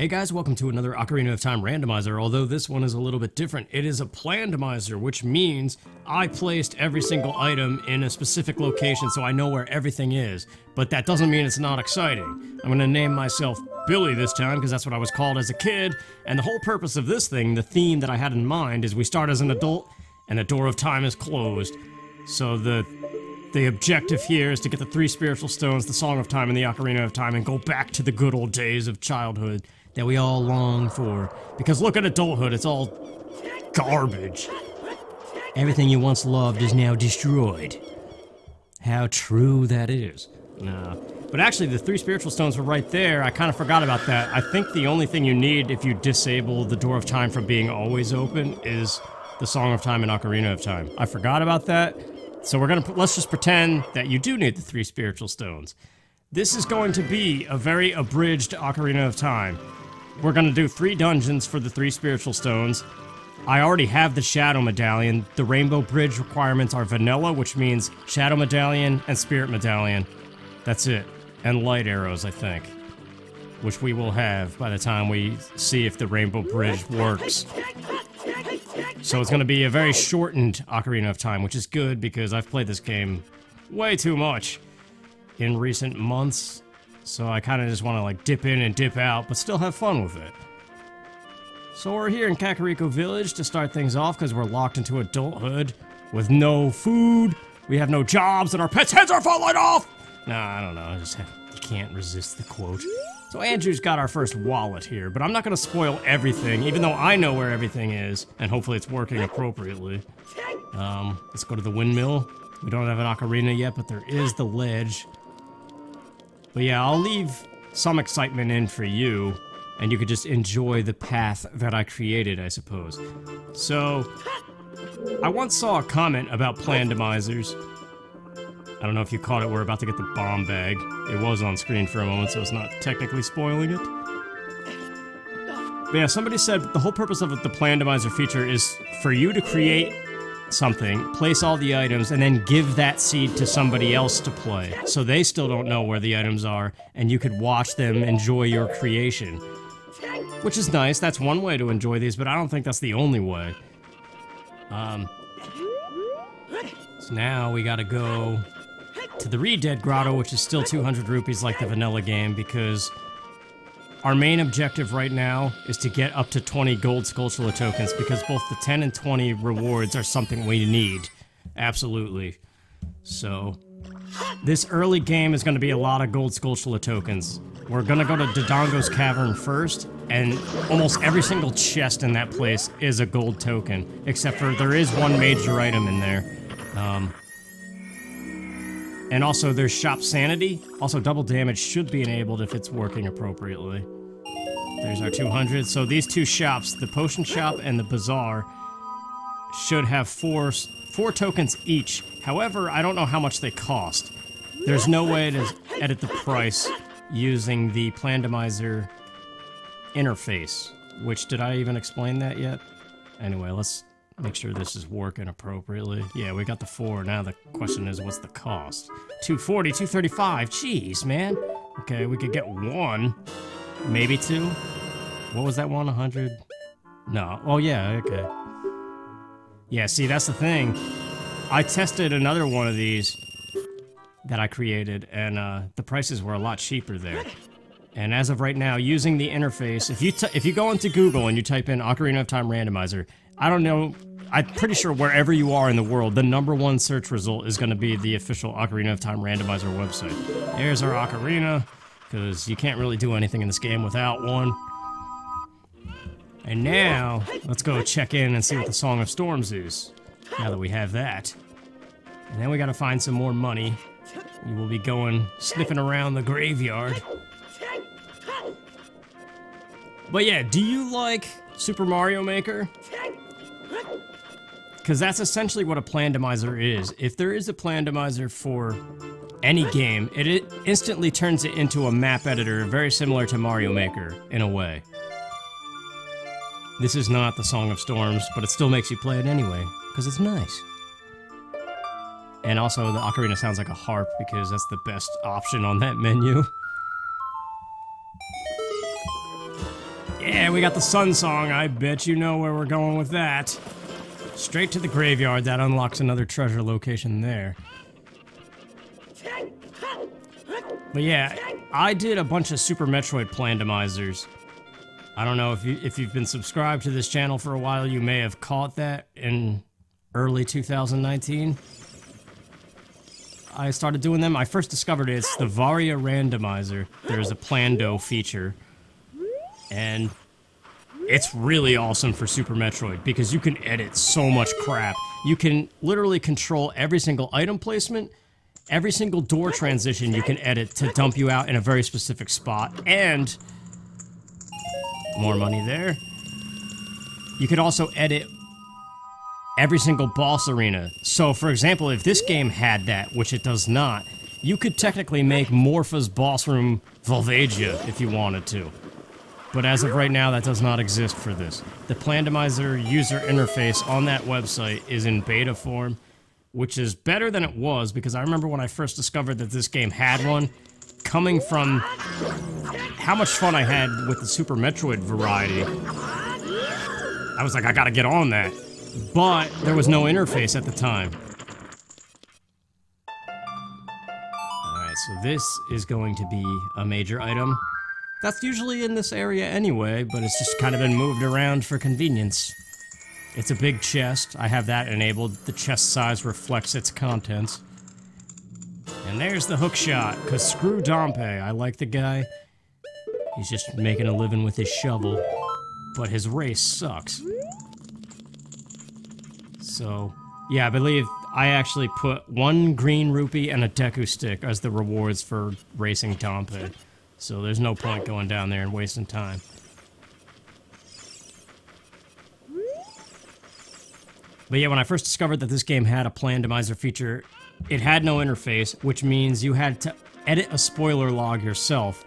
Hey guys, welcome to another Ocarina of Time Randomizer, although this one is a little bit different. It is a Plandomizer, which means I placed every single item in a specific location so I know where everything is. But that doesn't mean it's not exciting. I'm gonna name myself Billy this time, because that's what I was called as a kid, and the whole purpose of this thing, the theme that I had in mind, is we start as an adult, and the door of time is closed. So the objective here is to get the 3 spiritual stones, the Song of Time, and the Ocarina of Time, and go back to the good old days of childhood that we all long for. Because look at adulthood, it's all garbage. Everything you once loved is now destroyed. How true that is. No. But actually, the 3 spiritual stones were right there. I kind of forgot about that. I think the only thing you need if you disable the Door of Time from being always open is the Song of Time and Ocarina of Time. I forgot about that. So let's just pretend that you do need the 3 spiritual stones. This is going to be a very abridged Ocarina of Time. We're gonna do 3 dungeons for the 3 spiritual stones. I already have the Shadow Medallion. The Rainbow Bridge requirements are vanilla, which means Shadow Medallion and Spirit Medallion. That's it. And light arrows, I think. Which we will have by the time we see if the Rainbow Bridge works. So it's gonna be a very shortened Ocarina of Time, which is good because I've played this game way too much in recent months. So I kind of just want to like dip in and dip out, but still have fun with it. So we're here in Kakariko Village to start things off because we're locked into adulthood with no food. We have no jobs and our pets' heads are falling off! Nah, I don't know. You can't resist the quote. So Andrew's got our first wallet here, but I'm not going to spoil everything, even though I know where everything is, and hopefully it's working appropriately. Let's go to the windmill. We don't have an ocarina yet, but there is the ledge. But yeah, I'll leave some excitement in for you, and you could just enjoy the path that I created, I suppose. So, I once saw a comment about Plandomizers. I don't know if you caught it, we're about to get the bomb bag. It was on screen for a moment, so it's not technically spoiling it. But yeah, somebody said the whole purpose of the Plandomizer feature is for you to create something, place all the items, and then give that seed to somebody else to play. So they still don't know where the items are, and you could watch them enjoy your creation. Which is nice, that's one way to enjoy these, but I don't think that's the only way. So now we gotta go to the Re-Dead Grotto, which is still 200 rupees like the vanilla game, because our main objective right now is to get up to 20 gold Skulltula tokens, because both the 10 and 20 rewards are something we need. Absolutely. So, this early game is going to be a lot of gold Skulltula tokens. We're going to go to Dodongo's Cavern first, and almost every single chest in that place is a gold token, except for there is one major item in there. And also, there's Shop Sanity. Also, double damage should be enabled if it's working appropriately. There's our 200. So these 2 shops, the Potion Shop and the Bazaar, should have 4 tokens each. However, I don't know how much they cost. There's no way to edit the price using the Plandomizer interface. Which, did I even explain that yet? Anyway, let's make sure this is working appropriately. Yeah, we got the 4. Now the question is, what's the cost? 240, 235. Jeez, man. Okay, we could get 1. Maybe 2. What was that one? 100? No. Oh, yeah, okay. Yeah, see, that's the thing. I tested another one of these that I created, and the prices were a lot cheaper there. And as of right now, using the interface, if you go into Google and you type in Ocarina of Time Randomizer, I don't know, I'm pretty sure wherever you are in the world, the #1 search result is going to be the official Ocarina of Time Randomizer website. There's our Ocarina, because you can't really do anything in this game without one. And now, let's go check in and see what the Song of Storms is, now that we have that. And then we gotta find some more money. We will be going sniffing around the graveyard. But yeah, do you like Super Mario Maker? Because that's essentially what a Plandomizer is. If there is a Plandomizer for any game, it instantly turns it into a map editor very similar to Mario Maker, in a way. This is not the Song of Storms, but it still makes you play it anyway, because it's nice. And also, the ocarina sounds like a harp, because that's the best option on that menu. Yeah, we got the sun song. I bet you know where we're going with that. Straight to the graveyard. That unlocks another treasure location there. But yeah, I did a bunch of Super Metroid Plandomizers. I don't know if you've been subscribed to this channel for a while, you may have caught that in early 2019. I started doing them. I first discovered it's the Varia Randomizer. There's a Plando feature. And it's really awesome for Super Metroid because you can edit so much crap. You can literally control every single item placement, every single door transition you can edit to dump you out in a very specific spot, and more money there. You could also edit every single boss arena. So, for example, if this game had that, which it does not, you could technically make Morpha's boss room Volvagia if you wanted to. But as of right now, that does not exist for this. The Plandomizer user interface on that website is in beta form, which is better than it was, because I remember when I first discovered that this game had one, coming from how much fun I had with the Super Metroid variety, I was like, I gotta get on that. But there was no interface at the time. Alright, so this is going to be a major item. That's usually in this area anyway, but it's just kind of been moved around for convenience. It's a big chest. I have that enabled. The chest size reflects its contents. And there's the hook shot, because screw Dompe. I like the guy. He's just making a living with his shovel. But his race sucks. So, yeah, I believe I actually put 1 green rupee and a Deku stick as the rewards for racing Dompe. So there's no point going down there and wasting time. But yeah, when I first discovered that this game had a Plandomizer feature, it had no interface, which means you had to edit a spoiler log yourself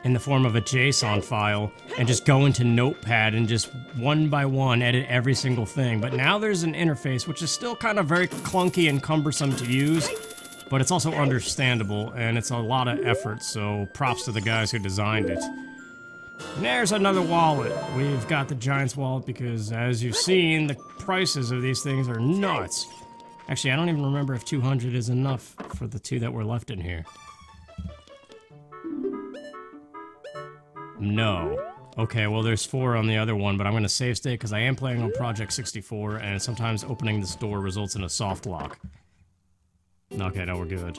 in the form of a JSON file and just go into Notepad and just one by one edit every single thing. But now there's an interface, which is still kind of very clunky and cumbersome to use, but it's also understandable, and it's a lot of effort, so props to the guys who designed it. And there's another wallet. We've got the Giant's wallet because, as you've seen, the prices of these things are nuts. Actually, I don't even remember if 200 is enough for the 2 that were left in here. No. Okay, well there's 4 on the other one, but I'm gonna save state because I am playing on Project 64, and sometimes opening this door results in a soft lock. Okay, now we're good.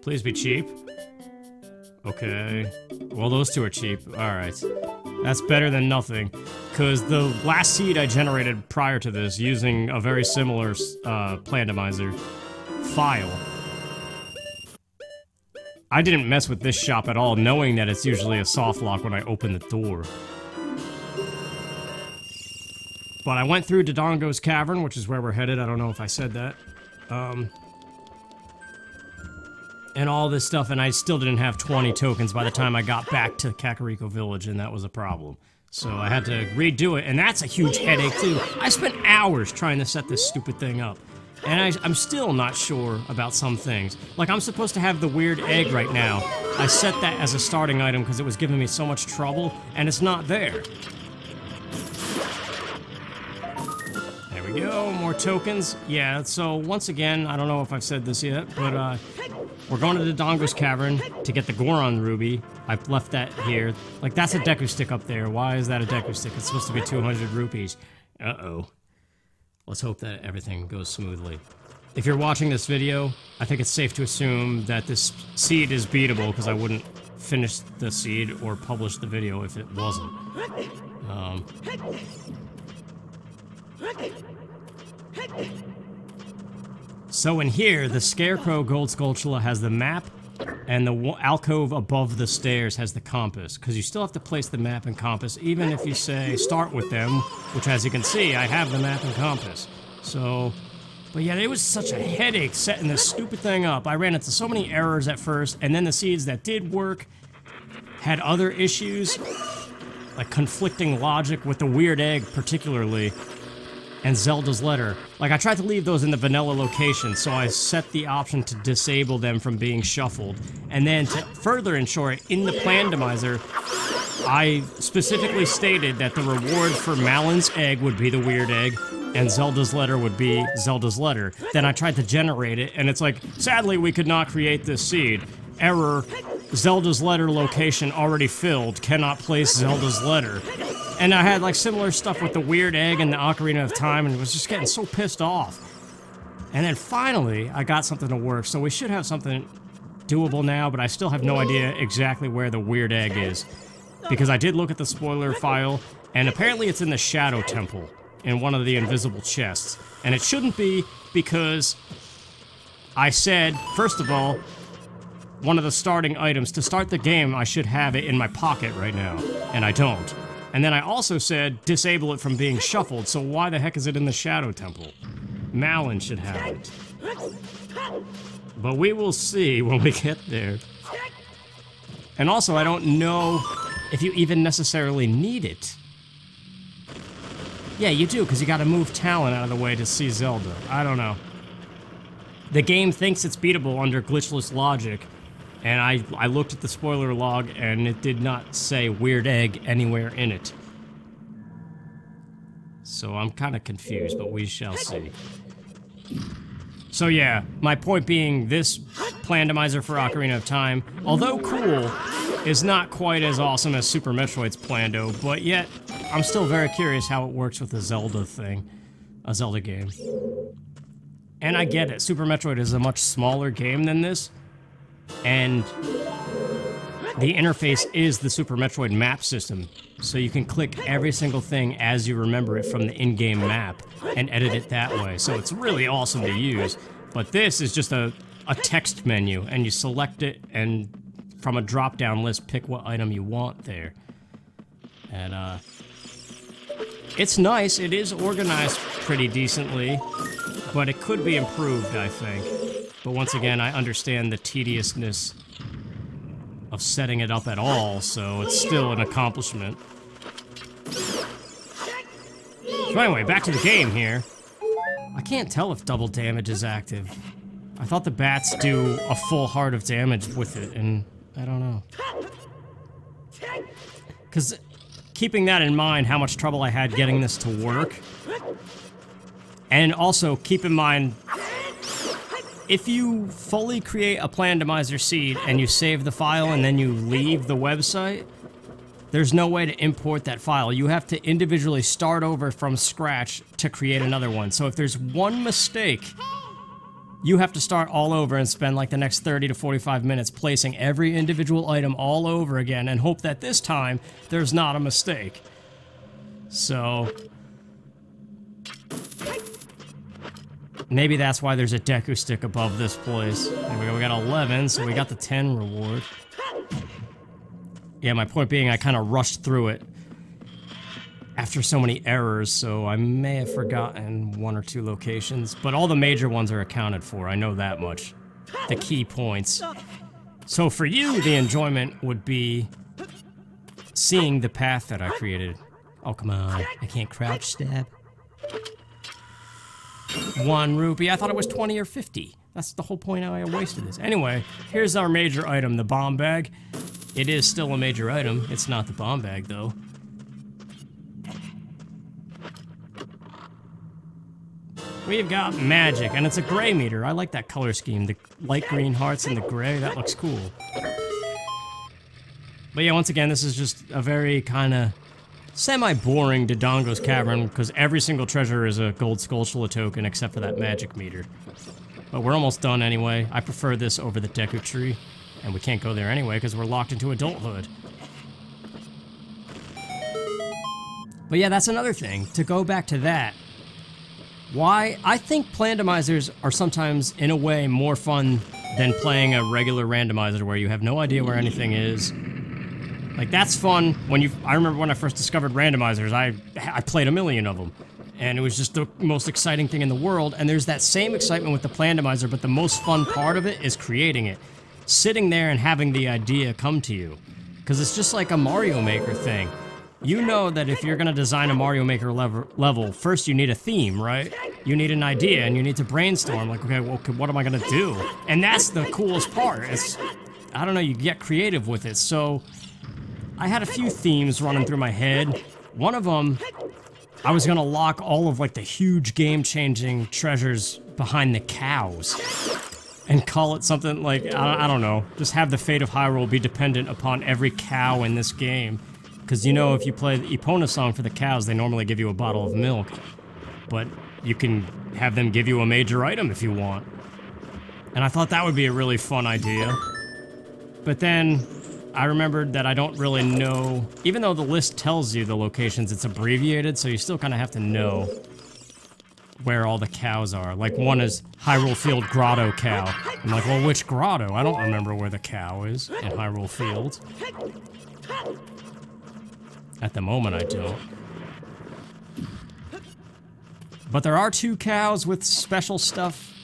Please be cheap. Okay. Well, those 2 are cheap. Alright. That's better than nothing. Because the last seed I generated prior to this, using a very similar Plandomizer file, I didn't mess with this shop at all, knowing that it's usually a soft lock when I open the door. But I went through Dodongo's Cavern, which is where we're headed. I don't know if I said that. And all this stuff, and I still didn't have 20 tokens by the time I got back to Kakariko Village, and that was a problem. So I had to redo it, and that's a huge headache too. I spent hours trying to set this stupid thing up, and I'm still not sure about some things. Like, I'm supposed to have the weird egg right now. I set that as a starting item because it was giving me so much trouble, and it's not there. There we go, more tokens. Yeah, so once again, I don't know if I've said this yet, but we're going to the Dodongo's Cavern to get the Goron Ruby. I've left that here. Like, that's a Deku stick up there. Why is that a Deku stick? It's supposed to be 200 rupees. Uh-oh. Let's hope that everything goes smoothly. If you're watching this video, I think it's safe to assume that this seed is beatable, because I wouldn't finish the seed or publish the video if it wasn't. So in here, the Scarecrow Gold Skulltula has the map, and the alcove above the stairs has the compass, because you still have to place the map and compass, even if you say start with them, which, as you can see, I have the map and compass. So, but yeah, it was such a headache setting this stupid thing up. I ran into so many errors at first, and then the seeds that did work had other issues, like conflicting logic with the weird egg particularly, and Zelda's letter. Like, I tried to leave those in the vanilla location, so I set the option to disable them from being shuffled. And then to further ensure it, in the Plandomizer, I specifically stated that the reward for Malon's egg would be the weird egg, and Zelda's letter would be Zelda's letter. Then I tried to generate it, and it's like, sadly we could not create this seed. Error, Zelda's letter location already filled, cannot place Zelda's letter. And I had like similar stuff with the weird egg and the Ocarina of Time, and was just getting so pissed off. And then finally, I got something to work, so we should have something doable now, but I still have no idea exactly where the weird egg is. Because I did look at the spoiler file, and apparently it's in the Shadow Temple, in one of the invisible chests. And it shouldn't be, because I said, first of all, one of the starting items, to start the game, I should have it in my pocket right now, and I don't. And then I also said, disable it from being shuffled, so why the heck is it in the Shadow Temple? Malon should have it. But we will see when we get there. And also, I don't know if you even necessarily need it. Yeah, you do, because you gotta move Talon out of the way to see Zelda. I don't know. The game thinks it's beatable under glitchless logic, and I looked at the spoiler log, and it did not say weird egg anywhere in it. So I'm kind of confused, but we shall see. So yeah, my point being, this Plandomizer for Ocarina of Time, although cool, is not quite as awesome as Super Metroid's Plando, but yet, I'm still very curious how it works with a Zelda thing. A Zelda game. And I get it, Super Metroid is a much smaller game than this, and the interface is the Super Metroid map system, so you can click every single thing as you remember it from the in-game map, and edit it that way, so it's really awesome to use. But this is just a text menu, and you select it, and from a drop-down list, pick what item you want there. And, it's nice, it is organized pretty decently, but it could be improved, I think. But once again, I understand the tediousness of setting it up at all, so it's still an accomplishment. So anyway, back to the game here. I can't tell if double damage is active. I thought the bats do a full heart of damage with it, and I don't know. Because keeping that in mind, how much trouble I had getting this to work, and also keep in mind, if you fully create a Plandomizer seed and you save the file and then you leave the website, there's no way to import that file. You have to individually start over from scratch to create another one. So if there's one mistake, you have to start all over and spend like the next 30 to 45 minutes placing every individual item all over again and hope that this time there's not a mistake. So maybe that's why there's a Deku stick above this place. There we go, we got 11, so we got the 10 reward. Yeah, my point being, I kind of rushed through it after so many errors, so I may have forgotten one or two locations, but all the major ones are accounted for, I know that much. The key points. So for you, the enjoyment would be seeing the path that I created. Oh, come on, I can't crouch stab. 1 rupee. I thought it was 20 or 50. That's the whole point how I wasted this. Anyway, here's our major item, the bomb bag. It is still a major item. It's not the bomb bag, though. We've got magic, and it's a gray meter. I like that color scheme. The light green hearts and the gray, that looks cool. But yeah, once again, this is just a very kind of semi-boring Dodongo's Cavern, because every single treasure is a gold Skulltula token except for that magic meter. But we're almost done anyway. I prefer this over the Deku Tree, and we can't go there anyway because we're locked into adulthood. But yeah, that's another thing. To go back to that, why I think Plandomizers are sometimes, in a way, more fun than playing a regular randomizer where you have no idea where anything is. Like, that's fun when you... I remember when I first discovered randomizers, I played a million of them. And it was just the most exciting thing in the world, and there's that same excitement with the Plandomizer, but the most fun part of it is creating it. Sitting there and having the idea come to you. Because it's just like a Mario Maker thing. You know that if you're gonna design a Mario Maker level, first you need a theme, right? You need an idea, and you need to brainstorm, like, okay, well, what am I gonna do? And that's the coolest part. It's, I don't know, you get creative with it, so... I had a few themes running through my head. One of them, I was gonna lock all of like the huge game-changing treasures behind the cows and call it something like, I don't know, just have the fate of Hyrule be dependent upon every cow in this game. Because you know, if you play the Epona song for the cows, they normally give you a bottle of milk. But you can have them give you a major item if you want. And I thought that would be a really fun idea. But then I remembered that I don't really know, even though the list tells you the locations, it's abbreviated, so you still kind of have to know where all the cows are. Like one is Hyrule Field Grotto Cow. I'm like, well, which grotto? I don't remember where the cow is in Hyrule Field. At the moment, I don't. But there are 2 cows with special stuff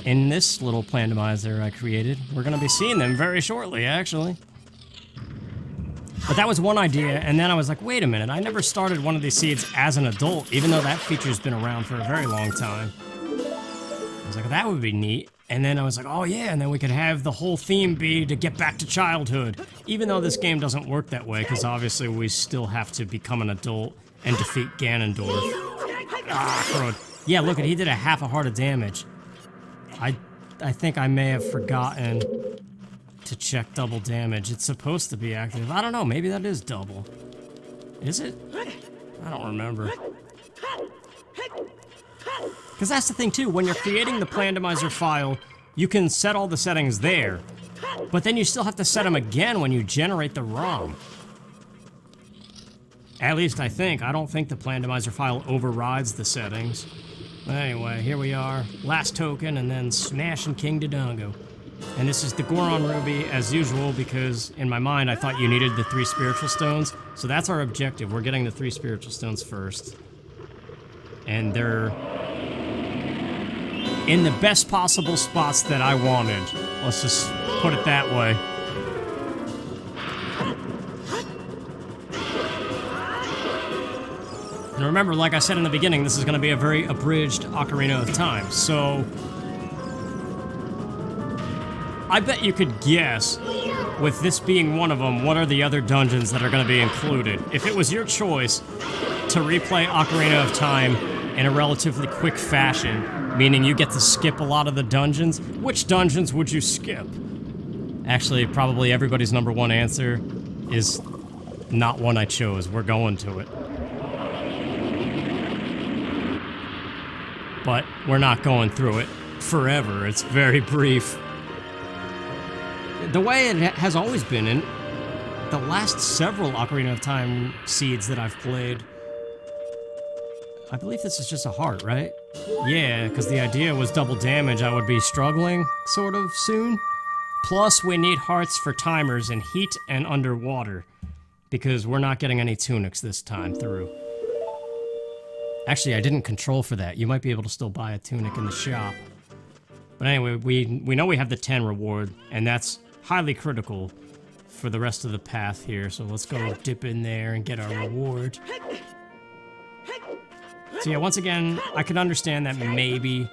in this little Plandomizer I created. We're gonna be seeing them very shortly, actually. But that was one idea, and then I was like, wait a minute, I never started one of these seeds as an adult, even though that feature's been around for a very long time. I was like, that would be neat. And then I was like, oh yeah, and then we could have the whole theme be to get back to childhood. Even though this game doesn't work that way, because obviously we still have to become an adult and defeat Ganondorf. Ah, crud. Yeah, look, he did a half a heart of damage. I think I may have forgotten to check double damage. It's supposed to be active. I don't know, maybe that is double. Is it? I don't remember. Because that's the thing too, when you're creating the Plandomizer file, you can set all the settings there, but then you still have to set them again when you generate the ROM. At least I think. I don't think the Plandomizer file overrides the settings. Anyway, here we are. Last token, and then smashing King Dodongo. And this is the Goron Ruby, as usual, because in my mind I thought you needed the 3 spiritual stones. So that's our objective. We're getting the 3 spiritual stones first. And they're in the best possible spots that I wanted. Let's just put it that way. And remember, like I said in the beginning, this is going to be a very abridged Ocarina of Time, so I bet you could guess, with this being one of them, what are the other dungeons that are going to be included. If it was your choice to replay Ocarina of Time in a relatively quick fashion, meaning you get to skip a lot of the dungeons, which dungeons would you skip? Actually, probably everybody's #1 answer is not one I chose. We're going to it. But we're not going through it forever. It's very brief. The way it has always been in the last several Ocarina of Time seeds that I've played, I believe this is just a heart, right? Yeah, because the idea was double damage. I would be struggling, sort of, soon. Plus, we need hearts for timers in heat and underwater, because we're not getting any tunics this time through. Actually, I didn't control for that. You might be able to still buy a tunic in the shop. But anyway, we know we have the 10 reward, and that's highly critical for the rest of the path here. So let's go dip in there and get our reward. So yeah, once again, I can understand that maybe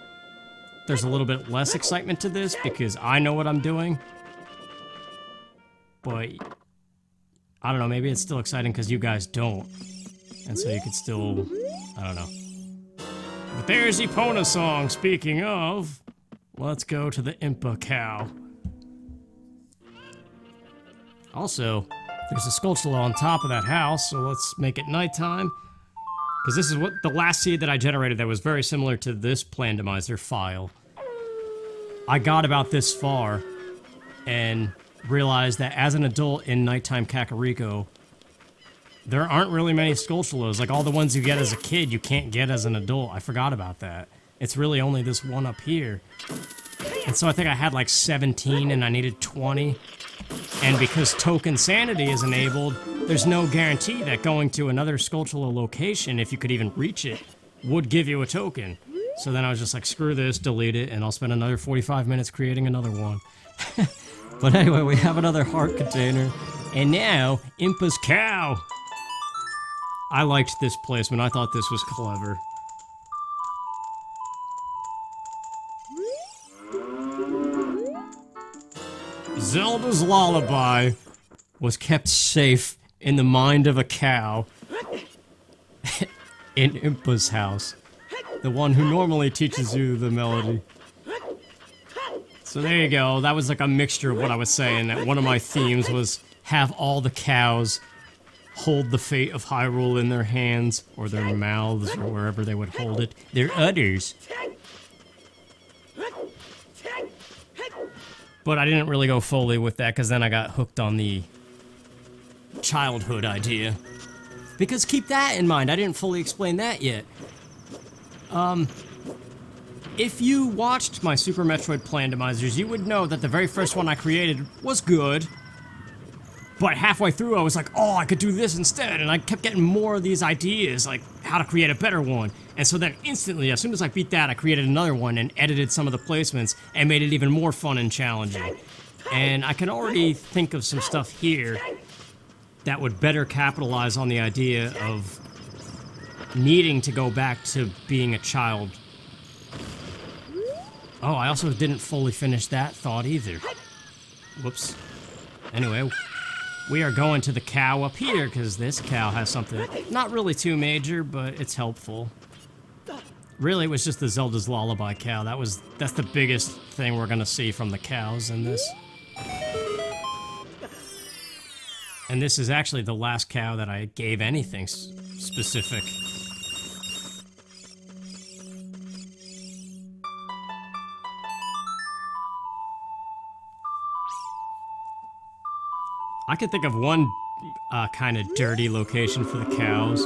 there's a little bit less excitement to this because I know what I'm doing. But I don't know, maybe it's still exciting because you guys don't. And so you could still, I don't know. But there's Epona song, speaking of. Let's go to the Impa cow. Also, there's a Skulltula on top of that house, so let's make it nighttime. Because this is what the last seed that I generated that was very similar to this Plandomizer file. I got about this far and realized that as an adult in Nighttime Kakariko, there aren't really many Skulltulas. Like all the ones you get as a kid, you can't get as an adult. I forgot about that. It's really only this one up here. And so I think I had like 17 and I needed 20. And because token sanity is enabled, there's no guarantee that going to another Skulltula location, if you could even reach it, would give you a token. So then I was just like, screw this, delete it, and I'll spend another 45 minutes creating another one. But anyway, we have another heart container. And now, Impa's cow! I liked this placement. I thought this was clever. Zelda's lullaby was kept safe in the mind of a cow in Impa's house. The one who normally teaches you the melody. So there you go, that was like a mixture of what I was saying, that one of my themes was have all the cows hold the fate of Hyrule in their hands, or their mouths, or wherever they would hold it. Their udders. But I didn't really go fully with that, because then I got hooked on the childhood idea. Because keep that in mind, I didn't fully explain that yet. If you watched my Super Metroid Plandomizers, you would know that the very first one I created was good. But halfway through, I was like, oh, I could do this instead. And I kept getting more of these ideas, like how to create a better one. And so then instantly, as soon as I beat that, I created another one and edited some of the placements and made it even more fun and challenging. And I can already think of some stuff here that would better capitalize on the idea of needing to go back to being a child. Oh, I also didn't fully finish that thought either. Whoops. Anyway, we are going to the cow up here, because this cow has something not really too major, but it's helpful. Really, it was just the Zelda's Lullaby cow. That's the biggest thing we're gonna see from the cows in this. And this is actually the last cow that I gave anything specific. I could think of one kind of dirty location for the cows.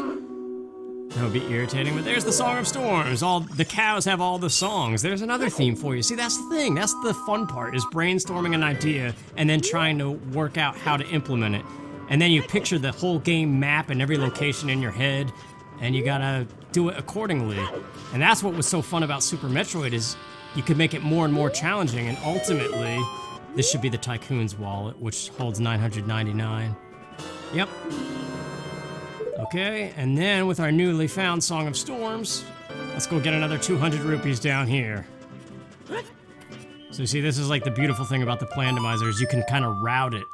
That would be irritating, but there's the Song of Storms. The cows have all the songs. There's another theme for you. See, that's the thing. That's the fun part, is brainstorming an idea and then trying to work out how to implement it. And then you picture the whole game map and every location in your head, and you gotta do it accordingly. And that's what was so fun about Super Metroid, is you could make it more and more challenging, and ultimately, this should be the Tycoon's wallet, which holds 999. Yep. Okay, and then with our newly found Song of Storms, let's go get another 200 rupees down here. So you see, this is like the beautiful thing about the Plandomizer, is you can kind of route it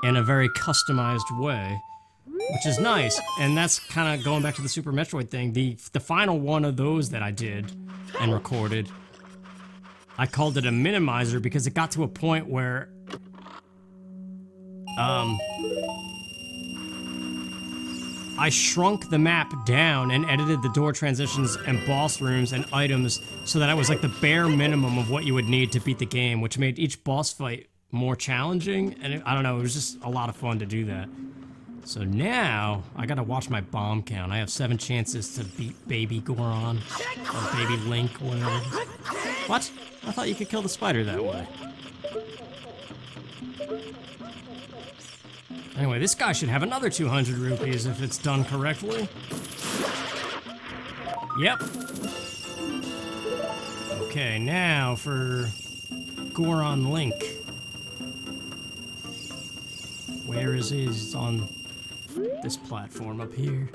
in a very customized way, which is nice. And that's kind of going back to the Super Metroid thing. The final one of those that I did and recorded, I called it a minimizer because it got to a point where I shrunk the map down and edited the door transitions and boss rooms and items so that I was like the bare minimum of what you would need to beat the game, which made each boss fight more challenging. And I don't know, it was just a lot of fun to do that. So now I gotta watch my bomb count. I have 7 chances to beat Baby Goron or Baby Link, whatever. What? I thought you could kill the spider that way. Anyway, this guy should have another 200 rupees if it's done correctly. Yep. Okay, now for Goron Link. Where is he? He's on this platform up here.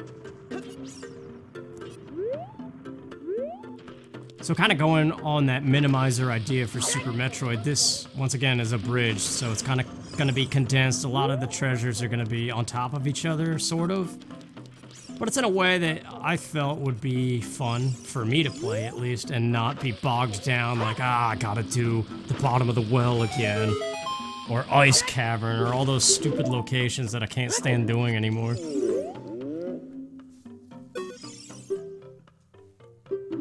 So kind of going on that minimizer idea for Super Metroid, this, once again, is Abridged, so it's kind of going to be condensed. A lot of the treasures are going to be on top of each other, sort of. But it's in a way that I felt would be fun for me to play, at least, and not be bogged down like, I gotta do the bottom of the well again, or Ice Cavern, or all those stupid locations that I can't stand doing anymore.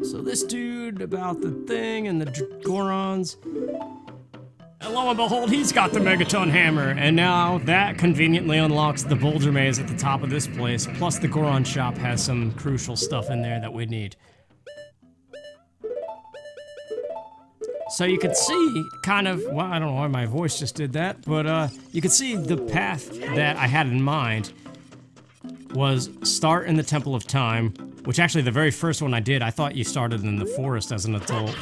So this dude about the thing and the Gorons, and lo and behold, he's got the Megaton Hammer, and now that conveniently unlocks the Boulder Maze at the top of this place, plus the Goron shop has some crucial stuff in there that we need. So you can see, kind of, well, I don't know why my voice just did that, but you can see the path that I had in mind was start in the Temple of Time, which actually the very first one I did, I thought you started in the forest as an adult.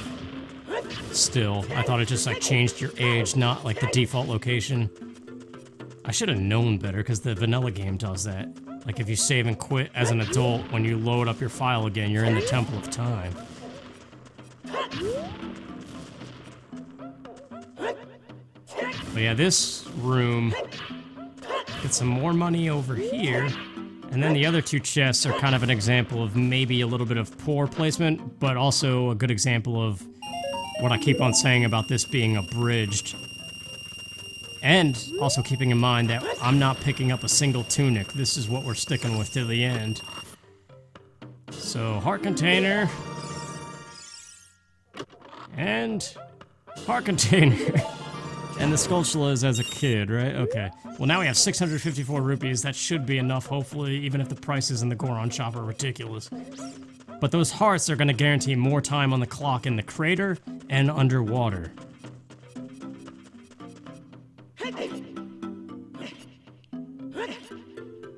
Still, I thought it just like changed your age, not like the default location. I should have known better, because the vanilla game does that. Like if you save and quit as an adult, when you load up your file again, you're in the Temple of Time. But yeah, this room Get some more money over here. And then the other two chests are kind of an example of maybe a little bit of poor placement, but also a good example of what I keep on saying about this being abridged. And also keeping in mind that I'm not picking up a single tunic. This is what we're sticking with to the end. So, heart container. And heart container. And the Skulltula is as a kid, right? Okay. Well, now we have 654 rupees. That should be enough, hopefully, even if the prices in the Goron shop are ridiculous. But those hearts are going to guarantee more time on the clock in the crater and underwater.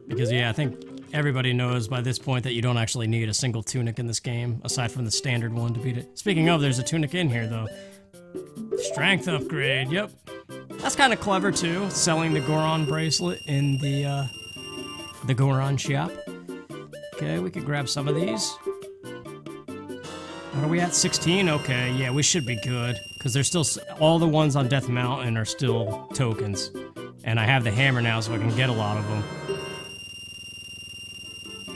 Because, yeah, I think everybody knows by this point that you don't actually need a single tunic in this game, aside from the standard one to beat it. Speaking of, there's a tunic in here, though. Strength upgrade, yep. That's kind of clever, too, selling the Goron bracelet in the Goron shop. Okay, we could grab some of these. What are we at, 16? Okay, yeah, we should be good. Because there's still, all the ones on Death Mountain are still tokens. And I have the hammer now, so I can get a lot of them.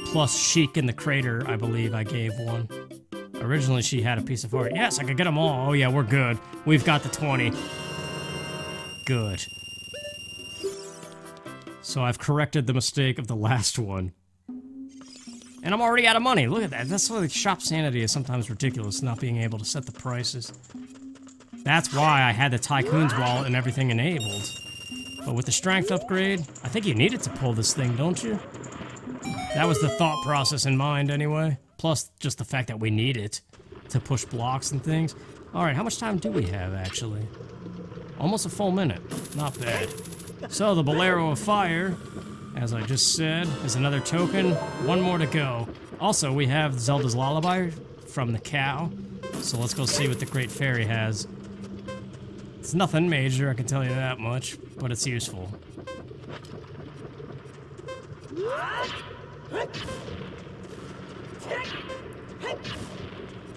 Plus Sheik in the crater, I believe I gave one. Originally, she had a piece of art. Yes, I could get them all. Oh yeah, we're good. We've got the 20. Good. So I've corrected the mistake of the last one. And I'm already out of money. Look at that. That's why the shop sanity is sometimes ridiculous, not being able to set the prices. That's why I had the Tycoon's wallet and everything enabled. But with the strength upgrade, I think you needed to pull this thing, don't you? That was the thought process in mind, anyway. Plus, just the fact that we need it to push blocks and things. Alright, how much time do we have, actually? Almost a full minute. Not bad. So, the Bolero of Fire, as I just said, is another token. One more to go. Also, we have Zelda's Lullaby from the cow. So let's go see what the Great Fairy has. It's nothing major, I can tell you that much, but it's useful.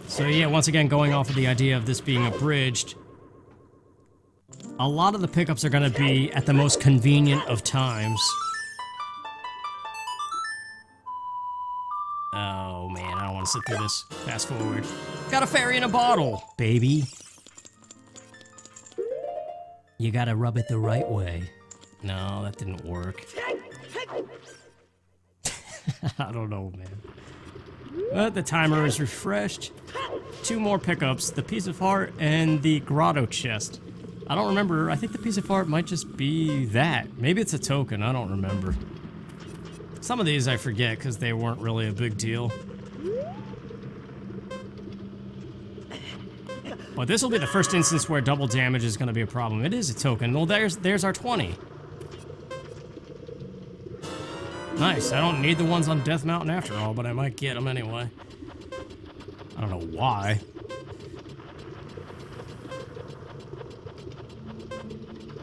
So yeah, once again, going off of the idea of this being abridged, a lot of the pickups are going to be at the most convenient of times. Oh man, I don't want to sit through this. Fast forward. Got a fairy in a bottle, baby. You gotta rub it the right way. No, that didn't work. I don't know, man. But the timer is refreshed. 2 more pickups, the piece of heart and the grotto chest. I don't remember, I think the piece of heart might just be that. Maybe it's a token, I don't remember. Some of these I forget because they weren't really a big deal. But this will be the first instance where double damage is going to be a problem. It is a token. Well, there's our 20. Nice. I don't need the ones on Death Mountain after all, but I might get them anyway. I don't know why.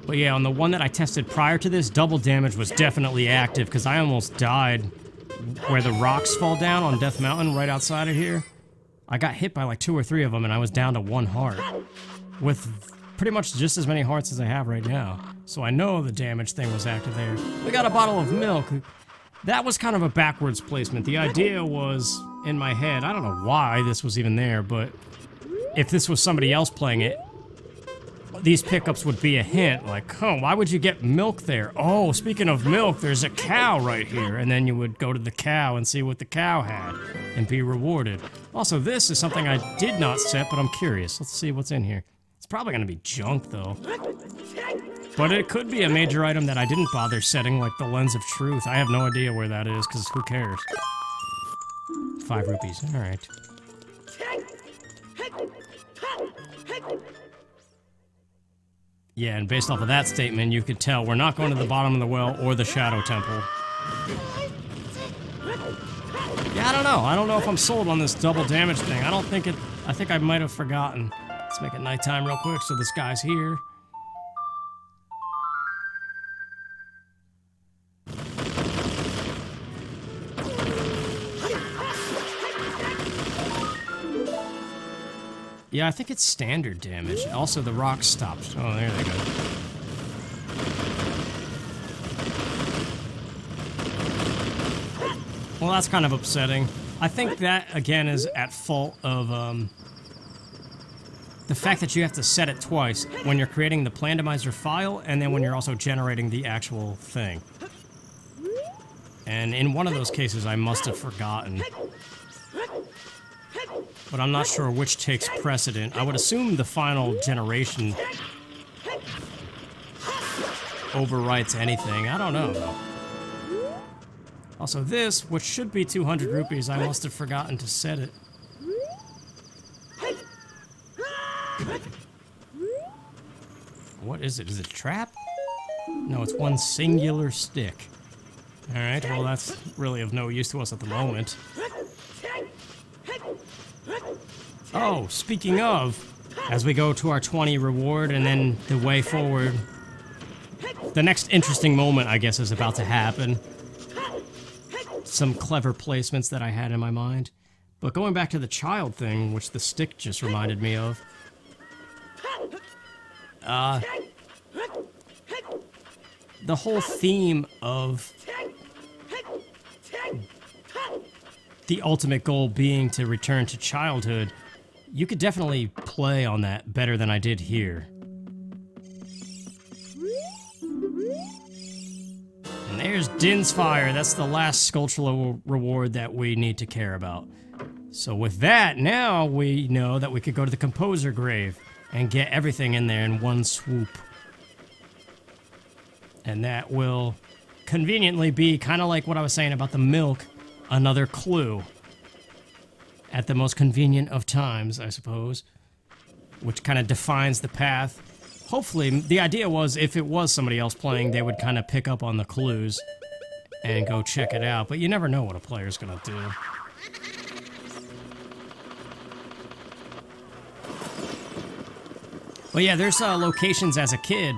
But yeah, on the one that I tested prior to this, double damage was definitely active, because I almost died where the rocks fall down on Death Mountain right outside of here. I got hit by like 2 or 3 of them, and I was down to 1 heart. With pretty much just as many hearts as I have right now. So I know the damage thing was active there. We got a bottle of milk. That was kind of a backwards placement. The idea was, in my head, I don't know why this was even there, but if this was somebody else playing it, these pickups would be a hint, like, oh, why would you get milk there? Oh, speaking of milk, there's a cow right here. And then you would go to the cow and see what the cow had and be rewarded. Also, this is something I did not set, but I'm curious. Let's see what's in here. It's probably going to be junk, though. But it could be a major item that I didn't bother setting, like the Lens of Truth. I have no idea where that is, because who cares? 5 rupees, alright. Yeah, and based off of that statement, you could tell we're not going to the bottom of the well or the Shadow Temple. Yeah, I don't know. I don't know if I'm sold on this double damage thing. I don't think it... I think I might have forgotten. Let's make it nighttime real quick so this guy's here. Yeah, I think it's standard damage. Also, the rocks stopped. Oh, there they go. Well, that's kind of upsetting. I think that, again, is at fault of, the fact that you have to set it twice when you're creating the Plandomizer file and then when you're also generating the actual thing. And in one of those cases, I must have forgotten. But I'm not sure which takes precedent. I would assume the final generation overwrites anything. I don't know, though. Also, this, which should be 200 rupees, I must have forgotten to set it. What is it? Is it a trap? No, it's one singular stick. Alright, well that's really of no use to us at the moment. Oh, speaking of, as we go to our 20 reward and then the way forward, the next interesting moment, I guess, is about to happen. Some clever placements that I had in my mind. But going back to the child thing, which the stick just reminded me of, the whole theme of the ultimate goal being to return to childhood, you could definitely play on that better than I did here. And there's Din's Fire. That's the last sculptural reward that we need to care about. So with that, now we know that we could go to the Composer Grave and get everything in there in one swoop. And that will conveniently be kind of like what I was saying about the milk, another clue. At the most convenient of times, I suppose. Which kind of defines the path. Hopefully, the idea was if it was somebody else playing, they would kind of pick up on the clues and go check it out. But you never know what a player's gonna do. But yeah, there's locations as a kid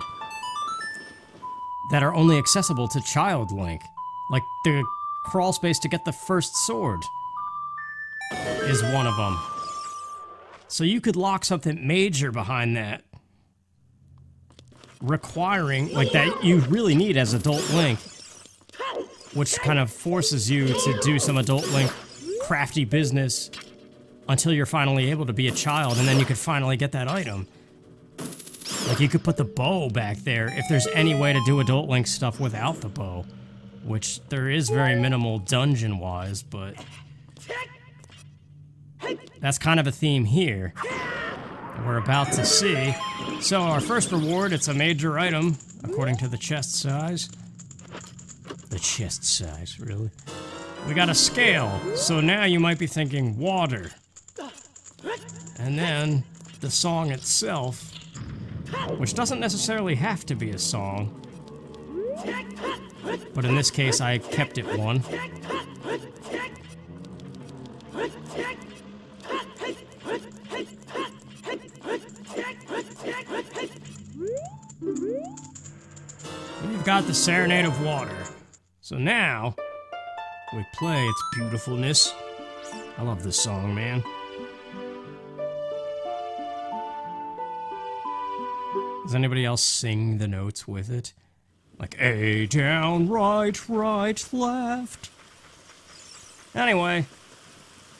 that are only accessible to Child Link. Like the crawl space to get the first sword is one of them. So you could lock something major behind that, requiring, like, that you really need as Adult Link, which kind of forces you to do some Adult Link crafty business until you're finally able to be a child, and then you could finally get that item. Like, you could put the bow back there if there's any way to do Adult Link stuff without the bow, which there is very minimal dungeon-wise, but that's kind of a theme here we're about to see. So our first reward, it's a major item, according to the chest size. The chest size, really? We got a scale, so now you might be thinking water. And then the song itself, which doesn't necessarily have to be a song, but in this case I kept it one. We've got the Serenade of Water. So now, we play its beautifulness. I love this song, man. Does anybody else sing the notes with it? Like A down, right, right, left. Anyway,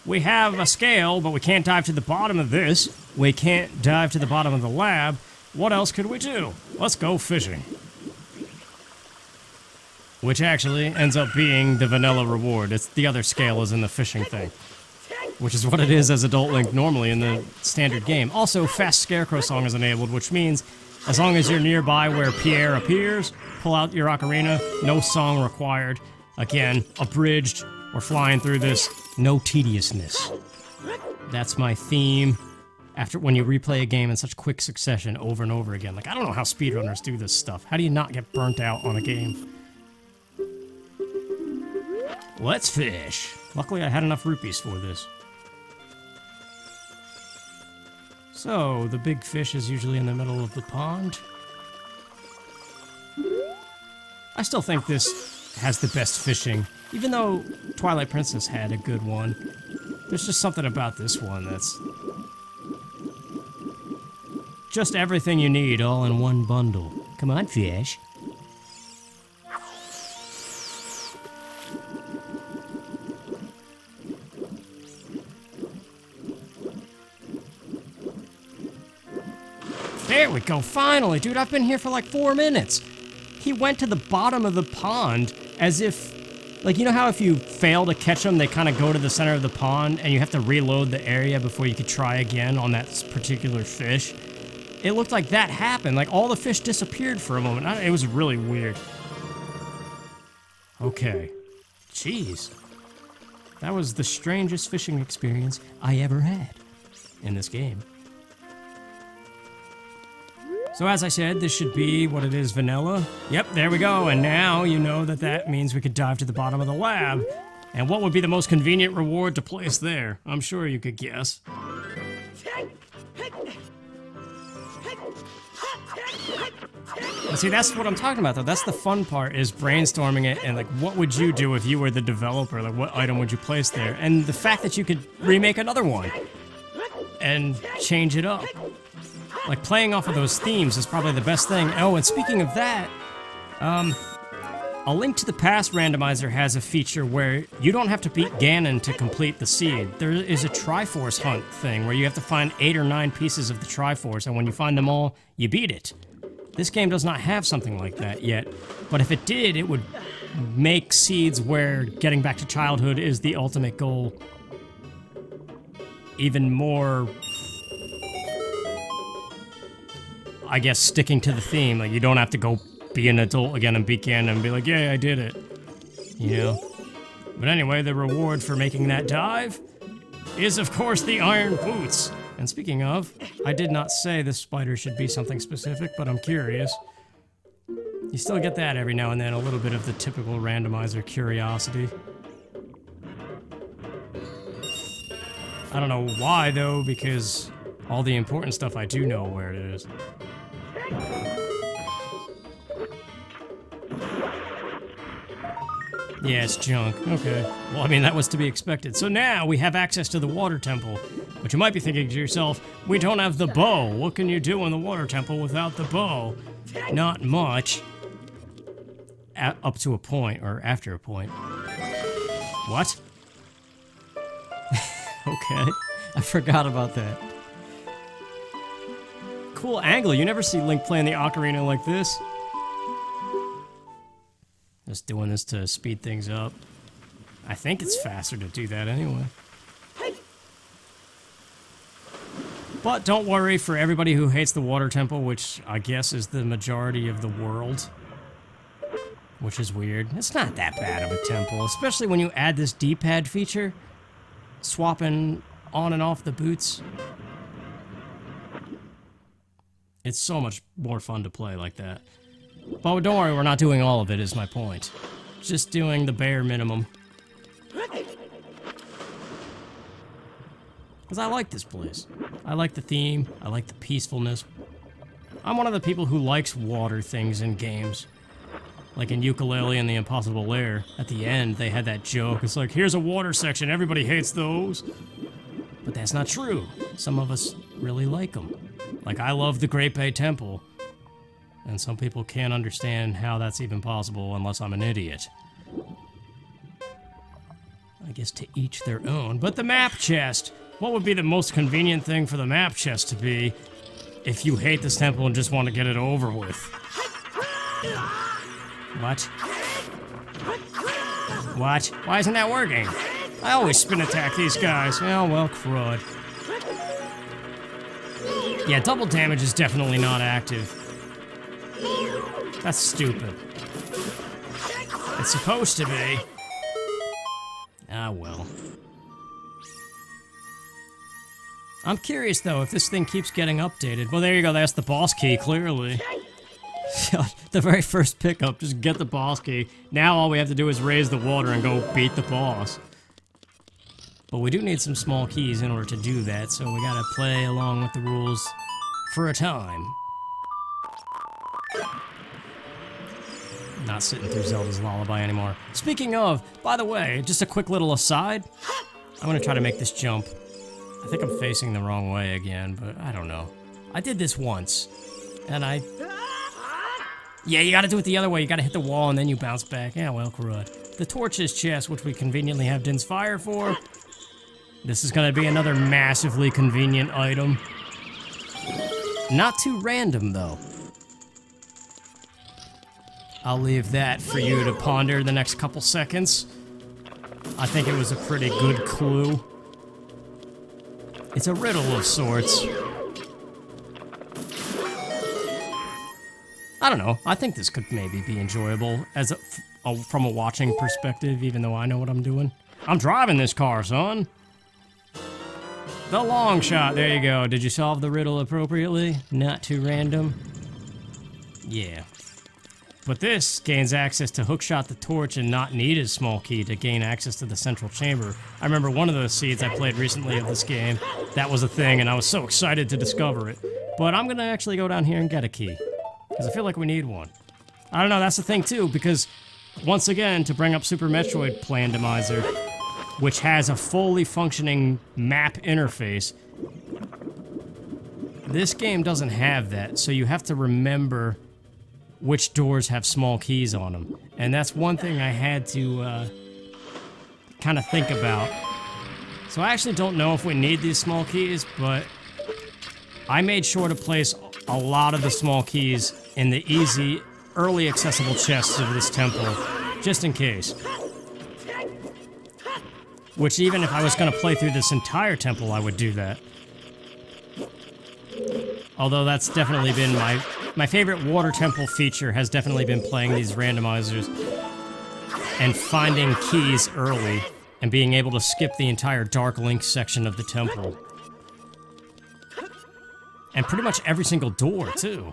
we have a scale, but we can't dive to the bottom of this. We can't dive to the bottom of the lab. What else could we do? Let's go fishing. Which actually ends up being the vanilla reward. It's the other scale is in the fishing thing. Which is what it is as Adult Link normally in the standard game. Also, Fast Scarecrow song is enabled, which means as long as you're nearby where Pierre appears, pull out your ocarina, no song required. Again, abridged, we're flying through this, no tediousness. That's my theme. After when you replay a game in such quick succession over and over again. Like, I don't know how speedrunners do this stuff. How do you not get burnt out on a game? Let's fish. Luckily I had enough rupees for this. So, the big fish is usually in the middle of the pond. I still think this has the best fishing, even though Twilight Princess had a good one. There's just something about this one that's just everything you need all in one bundle. Come on, fish. There we go, finally. Dude, I've been here for like 4 minutes. He went to the bottom of the pond as if, like, you know how if you fail to catch them, they kind of go to the center of the pond and you have to reload the area before you could try again on that particular fish? It looked like that happened. Like, all the fish disappeared for a moment. It was really weird. Okay. Jeez. That was the strangest fishing experience I ever had in this game. So as I said, this should be what it is, vanilla. Yep, there we go. And now you know that that means we could dive to the bottom of the lab. And what would be the most convenient reward to place there? I'm sure you could guess. See, that's what I'm talking about, though. That's the fun part, is brainstorming it and, like, what would you do if you were the developer? Like, what item would you place there? And the fact that you could remake another one and change it up. Like, playing off of those themes is probably the best thing. Oh, and speaking of that, A Link to the Past Randomizer has a feature where you don't have to beat Ganon to complete the seed. There is a Triforce hunt thing where you have to find 8 or 9 pieces of the Triforce, and when you find them all, you beat it. This game does not have something like that yet, but if it did, it would make seeds where getting back to childhood is the ultimate goal even more, I guess, sticking to the theme. Like, you don't have to go be an adult again and beat Ganon and be like, yeah, I did it. You know? But anyway, the reward for making that dive is, of course, the iron boots. And speaking of, I did not say this spider should be something specific, but I'm curious. You still get that every now and then, a little bit of the typical randomizer curiosity. I don't know why, though, because all the important stuff I do know where it is. Yeah, it's junk. Okay. Well, I mean, that was to be expected. So now we have access to the water temple. But you might be thinking to yourself, we don't have the bow. What can you do in the water temple without the bow? Not much. Up to a point, or after a point. What? Okay. I forgot about that. Cool angle. You never see Link playing the Ocarina like this. Just doing this to speed things up. I think it's faster to do that anyway. But don't worry, for everybody who hates the water temple, which I guess is the majority of the world, which is weird. It's not that bad of a temple, especially when you add this D-pad feature, swapping on and off the boots. It's so much more fun to play like that. But don't worry, we're not doing all of it, is my point. Just doing the bare minimum. Because I like this place. I like the theme. I like the peacefulness. I'm one of the people who likes water things in games. Like in Yooka-Laylee and the Impossible Lair, at the end they had that joke. It's like, here's a water section, everybody hates those. But that's not true. Some of us really like them. Like, I love the Great Bay Temple. And some people can't understand how that's even possible unless I'm an idiot. I guess to each their own. But the map chest! What would be the most convenient thing for the map chest to be if you hate this temple and just want to get it over with? What? What? Why isn't that working? I always spin attack these guys. Oh, well, crud. Yeah, double damage is definitely not active. That's stupid. It's supposed to be. Ah, well. I'm curious, though, if this thing keeps getting updated. Well, there you go, that's the boss key, clearly. The very first pickup, just get the boss key. Now all we have to do is raise the water and go beat the boss. But we do need some small keys in order to do that, so we gotta play along with the rules for a time. Not sitting through Zelda's Lullaby anymore. Speaking of, by the way, just a quick little aside. I'm gonna try to make this jump. I think I'm facing the wrong way again, but I don't know. I did this once, and yeah, you gotta do it the other way. You gotta hit the wall and then you bounce back. Yeah, well, crud. The torches chest, which we conveniently have Din's Fire for. This is gonna be another massively convenient item. Not too random, though. I'll leave that for you to ponder the next couple seconds. I think it was a pretty good clue. It's a riddle of sorts. I don't know. I think this could maybe be enjoyable as from a watching perspective, even though I know what I'm doing. I'm driving this car, son. The long shot. There you go. Did you solve the riddle appropriately? Not too random? Yeah. But this gains access to hookshot the torch and not need a small key to gain access to the central chamber. I remember one of those seeds I played recently of this game. That was a thing, and I was so excited to discover it. But I'm gonna actually go down here and get a key, because I feel like we need one. I don't know, that's the thing too, because once again, to bring up Super Metroid Plandomizer, which has a fully functioning map interface, this game doesn't have that, so you have to remember which doors have small keys on them. And that's one thing I had to kind of think about. So I actually don't know if we need these small keys, but I made sure to place a lot of the small keys in the easy, early accessible chests of this temple, just in case. Which, even if I was going to play through this entire temple, I would do that. Although that's definitely been my favorite water temple feature, has definitely been playing these randomizers and finding keys early and being able to skip the entire Dark Link section of the temple. And pretty much every single door, too.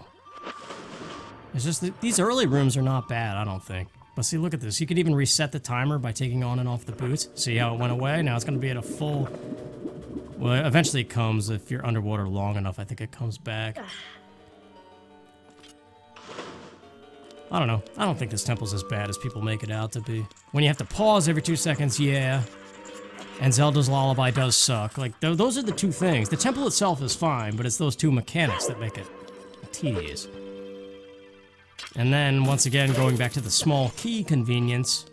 It's just that these early rooms are not bad, I don't think. But see, look at this. You could even reset the timer by taking on and off the boots. See how it went away? Now it's going to be at a full... Well, eventually it comes. If you're underwater long enough, I think it comes back. I don't know. I don't think this temple's as bad as people make it out to be. When you have to pause every 2 seconds, yeah. And Zelda's Lullaby does suck. Like, those are the two things. The temple itself is fine, but it's those two mechanics that make it tedious. And then, once again, going back to the small key convenience,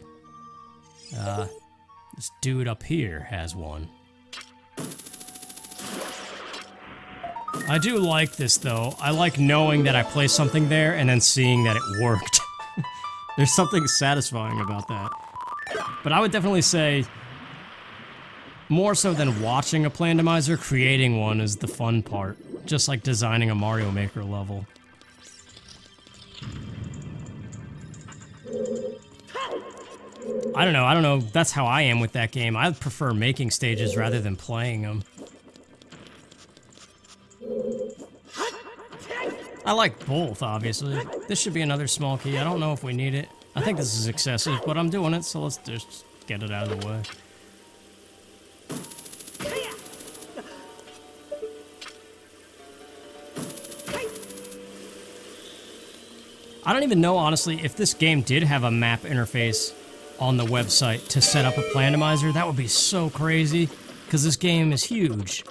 this dude up here has one. I do like this, though. I like knowing that I placed something there and then seeing that it worked. There's something satisfying about that. But I would definitely say, more so than watching a Plandomizer, creating one is the fun part. Just like designing a Mario Maker level. I don't know, that's how I am with that game. I prefer making stages rather than playing them. I like both, obviously. This should be another small key. I don't know if we need it. I think this is excessive, but I'm doing it, so let's just get it out of the way. I don't even know, honestly, if this game did have a map interface on the website to set up a Plandomizer. That would be so crazy, because this game is huge.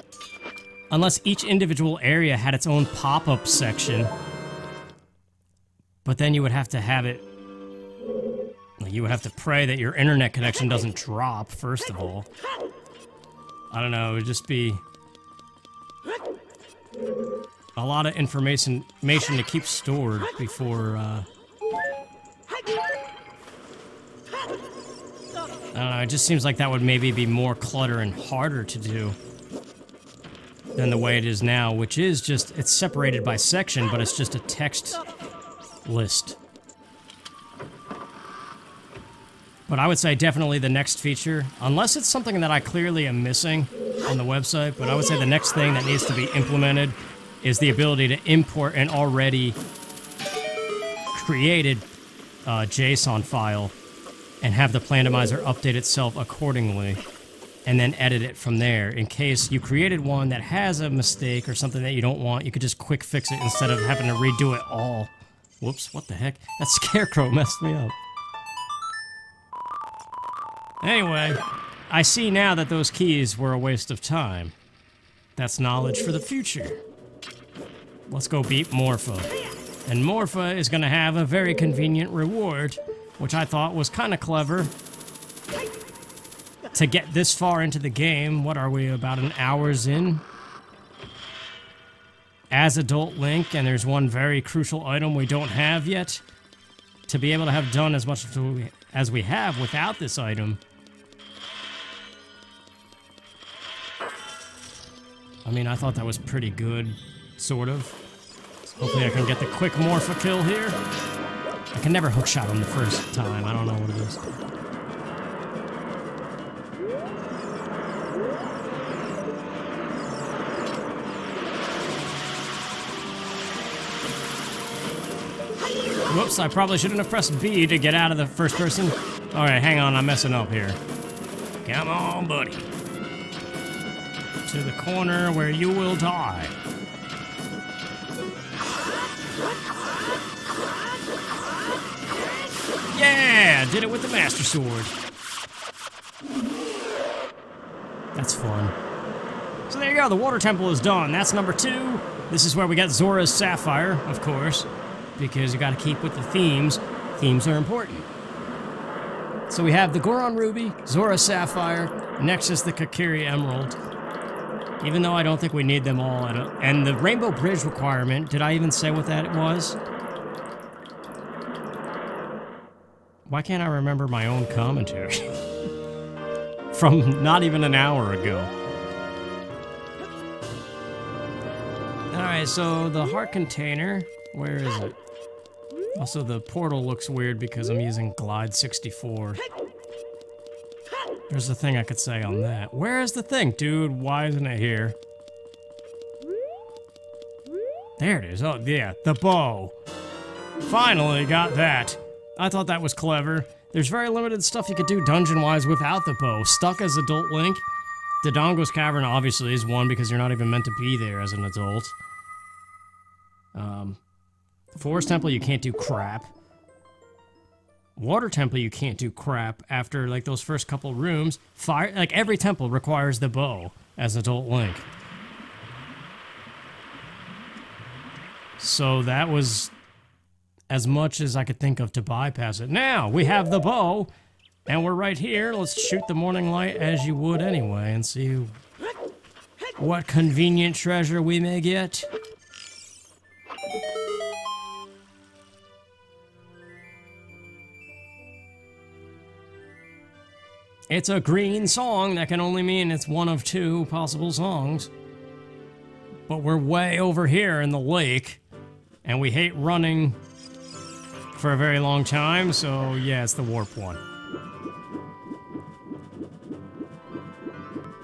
Unless each individual area had its own pop-up section. But then you would have to have it... You would have to pray that your internet connection doesn't drop, first of all. I don't know, it would just be... a lot of information to keep stored before, I don't know, it just seems like that would maybe be more clutter and harder to do than the way it is now, which is just, it's separated by section, but it's just a text list. But I would say definitely the next feature, unless it's something that I clearly am missing on the website, but I would say the next thing that needs to be implemented is the ability to import an already created JSON file and have the Plandomizer update itself accordingly, and then edit it from there. In case you created one that has a mistake or something that you don't want, you could just quick fix it instead of having to redo it all. Whoops, what the heck? That scarecrow messed me up. Anyway, I see now that those keys were a waste of time. That's knowledge for the future. Let's go beat Morpha. And Morpha is gonna have a very convenient reward, which I thought was kinda clever. To get this far into the game, what are we, about an hour's in? as adult Link, and there's one very crucial item we don't have yet. To be able to have done as much as we have without this item. I mean, I thought that was pretty good, sort of. So hopefully I can get the quick Morpha kill here. I can never hookshot him the first time, I don't know what it is. Whoops, I probably shouldn't have pressed B to get out of the first person. Alright, hang on, I'm messing up here. Come on, buddy. To the corner where you will die. Yeah! Did it with the Master Sword. That's fun. So there you go, the Water Temple is done. That's number 2. This is where we get Zora's Sapphire, of course. Because you gotta keep with the themes. Themes are important. So we have the Goron Ruby, Zora's Sapphire, next is the Kakiri Emerald. Even though I don't think we need them all. And the Rainbow Bridge requirement, did I even say what that was? Why can't I remember my own commentary? From not even an hour ago. Alright, so the heart container, where is it? Also, the portal looks weird because I'm using Glide 64. There's a thing I could say on that. Where is the thing? Dude, why isn't it here? There it is. Oh, yeah, the bow. Finally got that. I thought that was clever. There's very limited stuff you could do dungeon-wise without the bow. Stuck as adult Link. Dodongo's Cavern obviously is one because you're not even meant to be there as an adult. Forest Temple, you can't do crap. Water Temple, you can't do crap after, like, those first couple rooms. Fire, like, every temple requires the bow as adult Link. So that was as much as I could think of to bypass it. Now, we have the bow, and we're right here. Let's shoot the morning light as you would anyway and see what convenient treasure we may get. It's a green song. That can only mean it's one of 2 possible songs. But we're way over here in the lake, and we hate running for a very long time, so yeah, it's the warp one.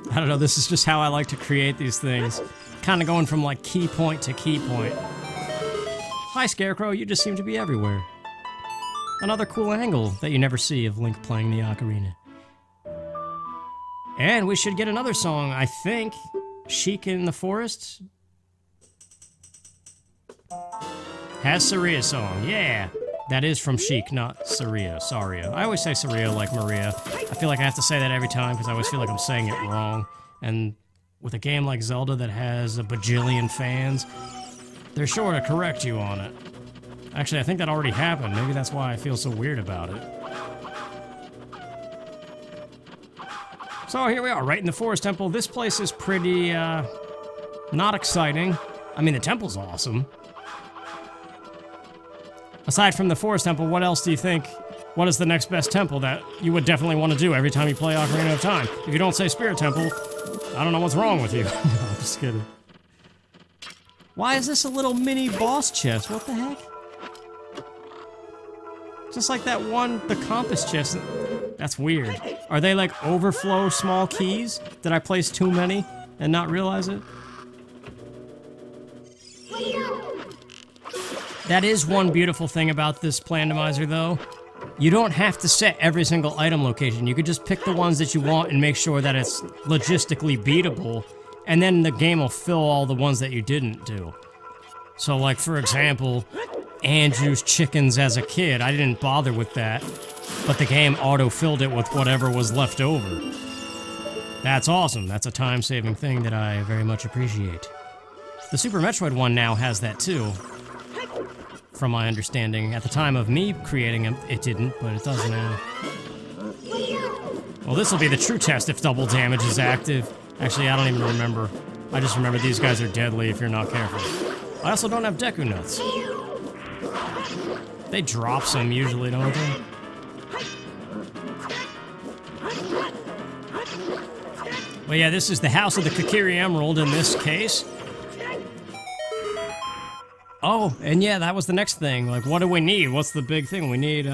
I don't know, this is just how I like to create these things. Kind of going from like key point to key point. Hi Scarecrow, you just seem to be everywhere. Another cool angle that you never see of Link playing the Ocarina. And we should get another song, I think. Sheik in the Forest? Has Saria's song, yeah. That is from Sheik, not Saria. I always say Saria like Maria. I feel like I have to say that every time because I always feel like I'm saying it wrong. And with a game like Zelda that has a bajillion fans, they're sure to correct you on it. Actually, I think that already happened. Maybe that's why I feel so weird about it. So here we are, right in the Forest Temple. This place is pretty, not exciting. I mean, the temple's awesome. Aside from the Forest Temple, what else do you think? What is the next best temple that you would definitely want to do every time you play Ocarina of Time? If you don't say Spirit Temple, I don't know what's wrong with you. No, I'm just kidding. Why is this a little mini boss chest? What the heck? Just like that one, the compass chest. That's weird. Are they like overflow small keys? Did I place too many and not realize it? That is one beautiful thing about this Plandomizer though. You don't have to set every single item location. You could just pick the ones that you want and make sure that it's logistically beatable, and then the game will fill all the ones that you didn't do. So like, for example, Andrew's chickens as a kid, I didn't bother with that, but the game auto-filled it with whatever was left over. That's awesome. That's a time-saving thing that I very much appreciate. The Super Metroid one now has that too, from my understanding. At the time of me creating it didn't, but it does now. Well, this will be the true test if double damage is active. Actually, I don't even remember. I just remember these guys are deadly if you're not careful. I also don't have Deku Nuts. They drop some usually, don't they? Well, yeah, this is the House of the Kokiri Emerald in this case. Oh, and yeah, that was the next thing. Like, what do we need? What's the big thing? We need,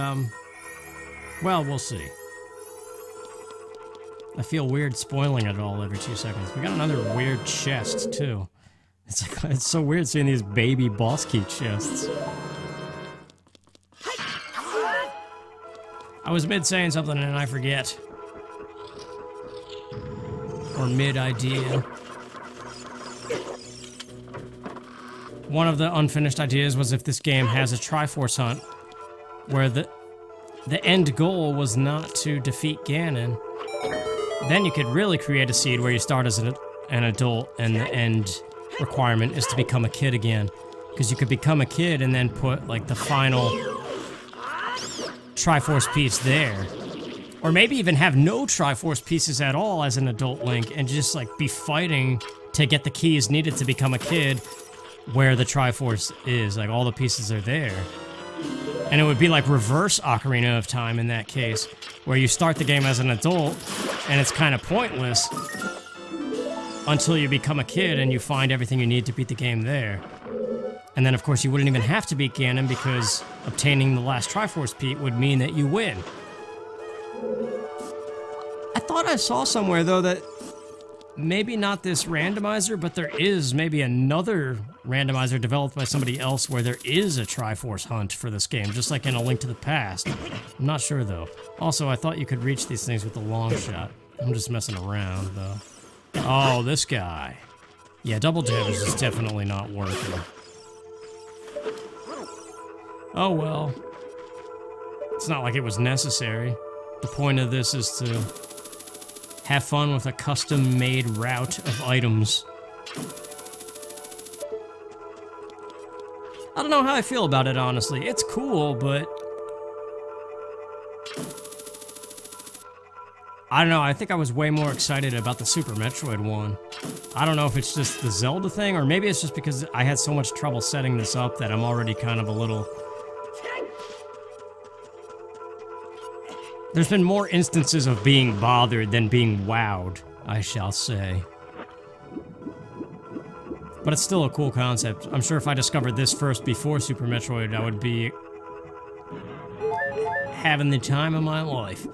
well, we'll see. I feel weird spoiling it all every 2 seconds. We got another weird chest, too. It's so weird seeing these baby boss key chests. I was mid-saying something and I forget. Or mid-idea. One of the unfinished ideas was if this game has a Triforce hunt, where the end goal was not to defeat Ganon. Then you could really create a seed where you start as an adult and the end requirement is to become a kid again. Because you could become a kid and then put, like, the final Triforce piece there. Or maybe even have no Triforce pieces at all as an adult Link and just, like, be fighting to get the keys needed to become a kid where the Triforce is. Like, all the pieces are there. And it would be like reverse Ocarina of Time in that case, where you start the game as an adult, and it's kind of pointless until you become a kid and you find everything you need to beat the game there. And then, of course, you wouldn't even have to beat Ganon because obtaining the last Triforce Peak would mean that you win. I thought I saw somewhere, though, that maybe not this randomizer, but there is maybe another randomizer developed by somebody else where there is a Triforce hunt for this game, just like in A Link to the Past. I'm not sure, though. Also, I thought you could reach these things with a long shot. I'm just messing around, though. Oh, this guy. Yeah, double damage is definitely not working. Oh, well. It's not like it was necessary. The point of this is to have fun with a custom-made route of items. I don't know how I feel about it, honestly. It's cool, but I don't know, I think I was way more excited about the Super Metroid one. I don't know if it's just the Zelda thing, or maybe it's just because I had so much trouble setting this up that I'm already kind of a little... There's been more instances of being bothered than being wowed, I shall say. But it's still a cool concept. I'm sure if I discovered this first before Super Metroid, I would be having the time of my life.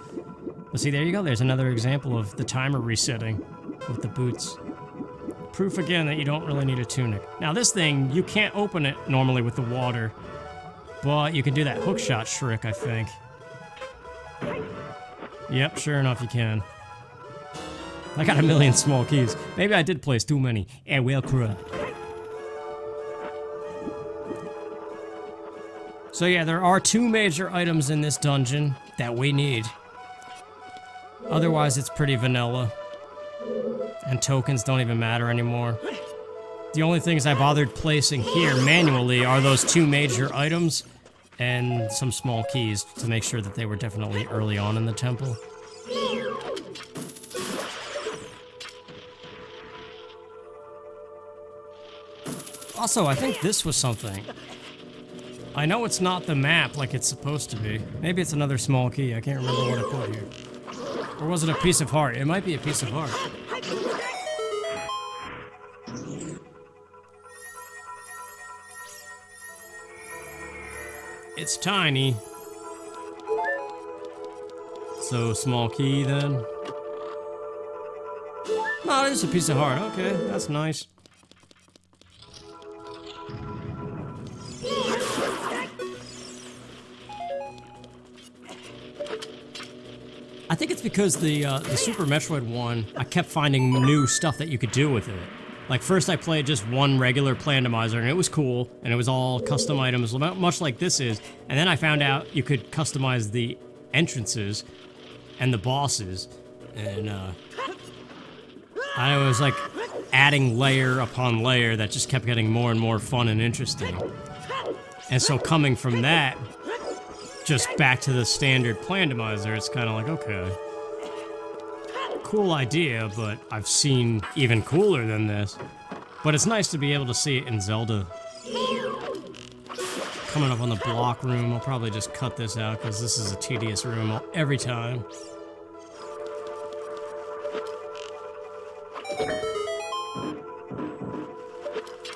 But see, there you go. There's another example of the timer resetting with the boots. Proof again that you don't really need a tunic. Now this thing, you can't open it normally with the water, but you can do that hookshot trick, I think. Yep, sure enough you can. I got a million small keys. Maybe I did place too many. Eh, well, crap. So yeah, there are 2 major items in this dungeon that we need. Otherwise, it's pretty vanilla. And tokens don't even matter anymore. The only things I bothered placing here manually are those 2 major items and some small keys to make sure that they were definitely early on in the temple. Also, I think this was something. I know it's not the map like it's supposed to be. Maybe it's another small key. I can't remember what I put here. Or was it a piece of heart? It might be a piece of heart. It's tiny. So, small key then? Oh, it is a piece of heart. Okay, that's nice. I think it's because the Super Metroid one, I kept finding new stuff that you could do with it. Like, first I played just one regular Plandomizer, and it was cool, and it was all custom items, much like this is. And then I found out you could customize the entrances and the bosses, and I was like adding layer upon layer that just kept getting more and more fun and interesting. And so coming from that, just back to the standard Plandomizer, it's kind of like, okay. Cool idea, but I've seen even cooler than this. But it's nice to be able to see it in Zelda coming up on the block room. I'll probably just cut this out because this is a tedious room every time.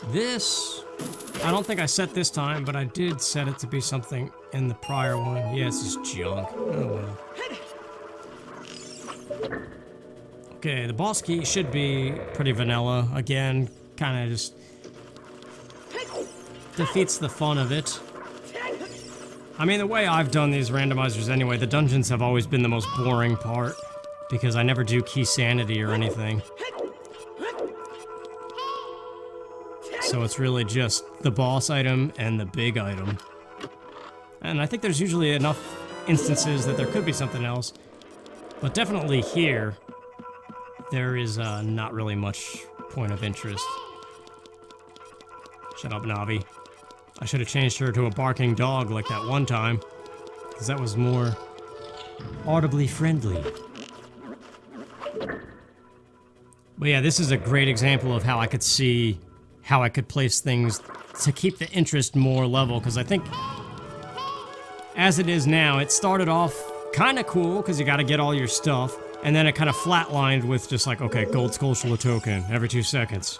This, I don't think I set this time, but I did set it to be something in the prior one. Yeah, it's just junk. Oh well. Okay, the boss key should be pretty vanilla. Again, kind of just defeats the fun of it. I mean, the way I've done these randomizers anyway, the dungeons have always been the most boring part because I never do key sanity or anything. So it's really just the boss item and the big item. And I think there's usually enough instances that there could be something else. But definitely here, there is not really much point of interest. Shut up, Navi. I should have changed her to a barking dog like that one time, because that was more audibly friendly. But yeah, this is a great example of how I could see how I could place things to keep the interest more level, because I think as it is now, it started off kind of cool because you got to get all your stuff, and then it kind of flatlined with just like, okay, gold skull token every 2 seconds.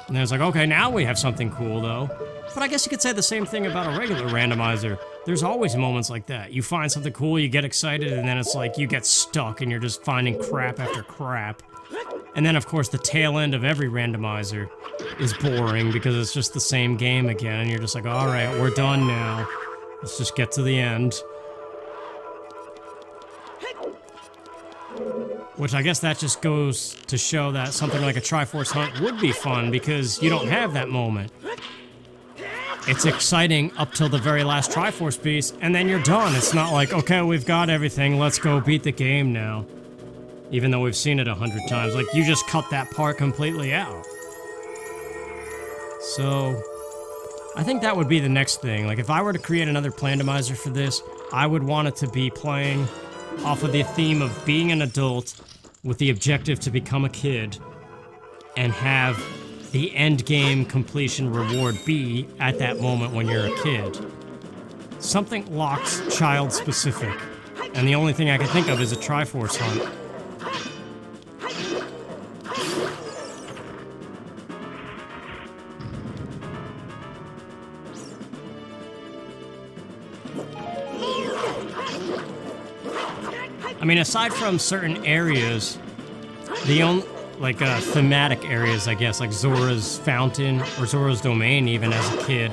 And then it's like, okay, now we have something cool though. But I guess you could say the same thing about a regular randomizer. There's always moments like that. You find something cool, you get excited, and then it's like you get stuck and you're just finding crap after crap. And then of course the tail end of every randomizer is boring because it's just the same game again, and you're just like, alright, we're done now. Let's just get to the end. Which I guess that just goes to show that something like a Triforce Hunt would be fun because you don't have that moment. It's exciting up till the very last Triforce piece, and then you're done. It's not like, okay, we've got everything, let's go beat the game now. Even though we've seen it 100 times. Like, you just cut that part completely out. So, I think that would be the next thing. Like, if I were to create another Plandomizer for this, I would want it to be playing off of the theme of being an adult with the objective to become a kid and have the end game completion reward be at that moment when you're a kid. Something locked child specific. And the only thing I can think of is a Triforce Hunt. I mean, aside from certain areas, the only, like, thematic areas, I guess, like Zora's Fountain, or Zora's Domain, even as a kid.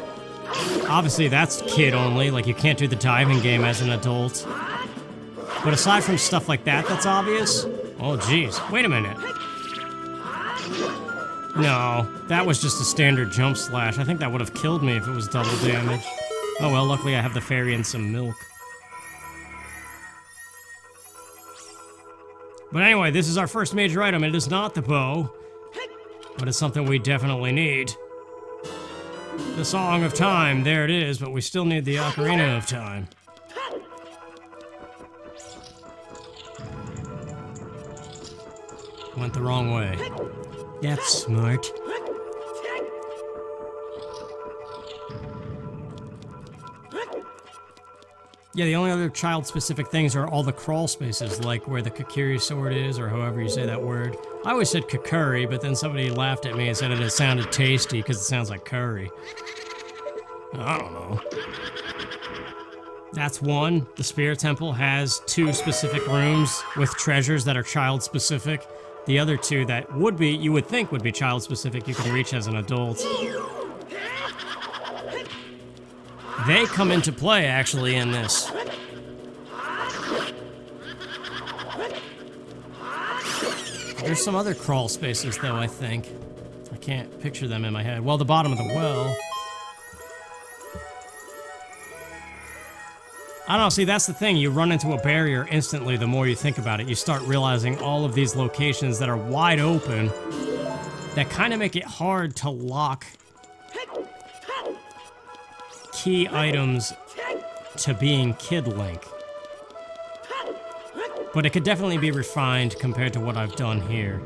Obviously, that's kid only, like, you can't do the diving game as an adult. But aside from stuff like that that's obvious... Oh, jeez. Wait a minute. No, that was just a standard jump slash. I think that would have killed me if it was double damage. Oh well, luckily I have the fairy and some milk. But anyway, this is our first major item. It is not the bow, but it's something we definitely need. The Song of Time, there it is, but we still need the Ocarina of Time. Went the wrong way. That's smart. Yeah, the only other child-specific things are all the crawl spaces, like where the Kakiri sword is, or however you say that word. I always said Kakuri, but then somebody laughed at me and said it sounded tasty because it sounds like curry. I don't know. That's one. The Spirit Temple has 2 specific rooms with treasures that are child-specific. The other 2 that would be, you would think would be child-specific, you can reach as an adult. They come into play, actually, in this. There's some other crawl spaces, though, I think. I can't picture them in my head. Well, the bottom of the well. I don't know, see, that's the thing. You run into a barrier instantly the more you think about it. You start realizing all of these locations that are wide open that kind of make it hard to lock key items to being Kid Link. But it could definitely be refined compared to what I've done here.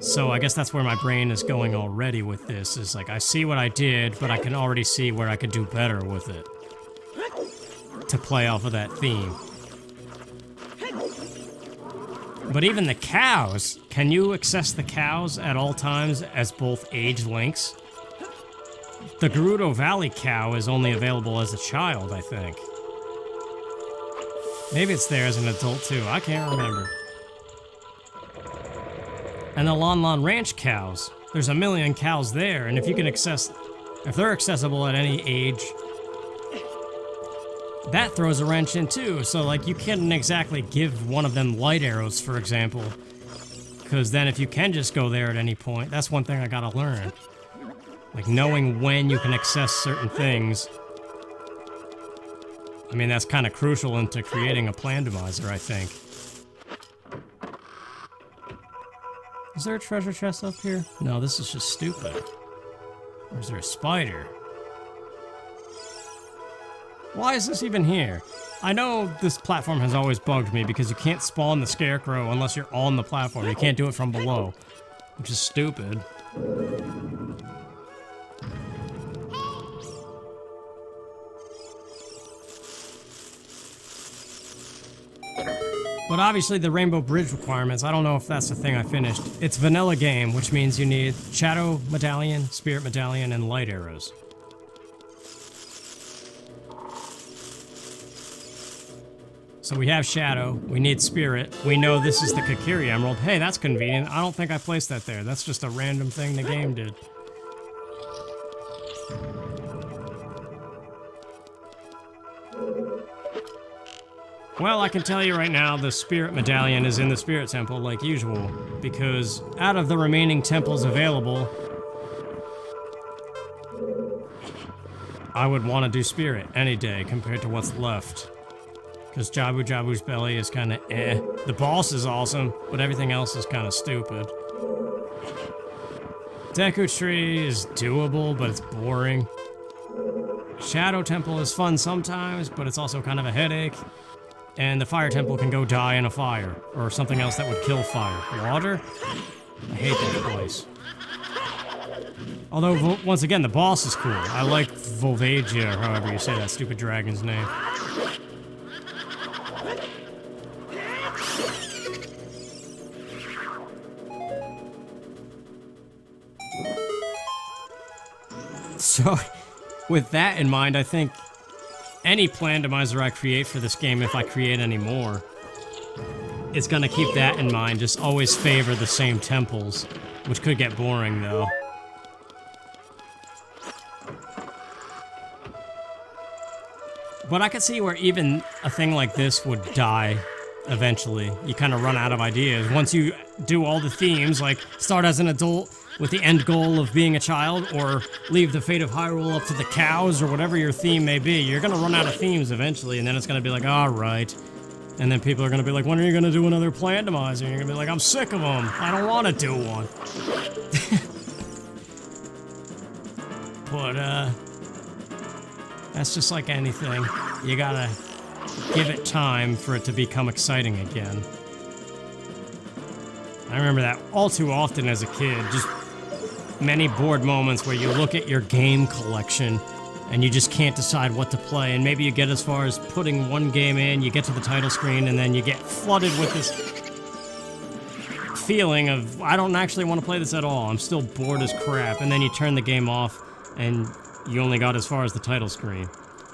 So I guess that's where my brain is going already with this, is like I see what I did, but I can already see where I could do better with it. To play off of that theme. But even the cows, can you access the cows at all times as both age links? The Gerudo Valley cow is only available as a child, I think. Maybe it's there as an adult too, I can't remember. And the Lon Lon Ranch cows. There's a million cows there, and if you can access... if they're accessible at any age, that throws a wrench in too. So, like, you can't exactly give one of them light arrows, for example. Because then if you can just go there at any point, that's one thing I gotta learn. Like, knowing when you can access certain things. I mean, that's kind of crucial into creating a Plandomizer, I think. Is there a treasure chest up here? No, this is just stupid. Or is there a spider? Why is this even here? I know this platform has always bugged me because you can't spawn the scarecrow unless you're on the platform. You can't do it from below, which is stupid. But obviously the Rainbow Bridge requirements, I don't know if that's the thing I finished. It's vanilla game, which means you need Shadow Medallion, Spirit Medallion, and Light Arrows. So we have Shadow, we need Spirit, we know this is the Kakiri Emerald. Hey, that's convenient. I don't think I placed that there. That's just a random thing the game did. Well, I can tell you right now, the Spirit Medallion is in the Spirit Temple like usual, because out of the remaining temples available, I would want to do Spirit any day compared to what's left. Because Jabu Jabu's belly is kind of eh. The boss is awesome, but everything else is kind of stupid. Deku Tree is doable, but it's boring. Shadow Temple is fun sometimes, but it's also kind of a headache. And the Fire Temple can go die in a fire, or something else that would kill fire. Water? I hate that place. Although, once again, the boss is cool. I like Volvagia, or however you say that stupid dragon's name. So, with that in mind, I think any Plandomizer I create for this game, if I create any more, it's gonna keep that in mind. Just always favor the same temples, which could get boring, though. But I could see where even a thing like this would die eventually. You kind of run out of ideas. Once you do all the themes, like start as an adult with the end goal of being a child, or leave the fate of Hyrule up to the cows, or whatever your theme may be, you're gonna run out of themes eventually, and then it's gonna be like, alright. And then people are gonna be like, when are you gonna do another Plandomizer? And you're gonna be like, I'm sick of them. I don't wanna do one. But, that's just like anything. You gotta give it time for it to become exciting again. I remember that all too often as a kid, just many bored moments where you look at your game collection and you just can't decide what to play, and maybe you get as far as putting one game in, you get to the title screen, and then you get flooded with this feeling of, I don't actually want to play this at all, I'm still bored as crap, and then you turn the game off and you only got as far as the title screen.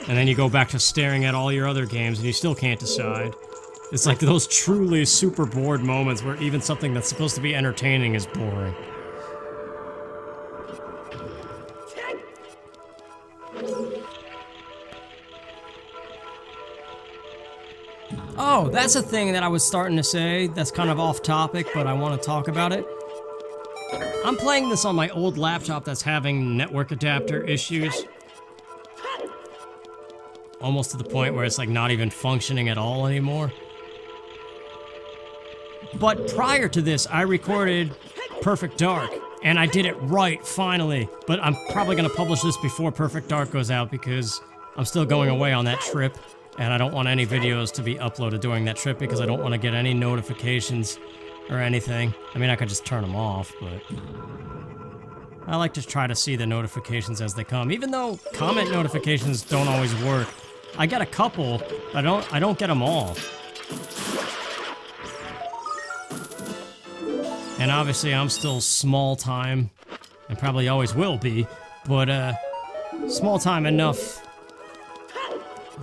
And then you go back to staring at all your other games and you still can't decide. It's like those truly super bored moments where even something that's supposed to be entertaining is boring. Oh, that's a thing that I was starting to say that's kind of off topic, but I want to talk about it. I'm playing this on my old laptop that's having network adapter issues. Almost to the point where it's like not even functioning at all anymore. But prior to this, I recorded Perfect Dark, and I did it right, finally. But I'm probably going to publish this before Perfect Dark goes out because I'm still going away on that trip, and I don't want any videos to be uploaded during that trip because I don't want to get any notifications or anything. I mean, I could just turn them off, but I like to try to see the notifications as they come. Even though comment notifications don't always work. I get a couple, but I don't get them all. And obviously I'm still small time, and probably always will be, but small time enough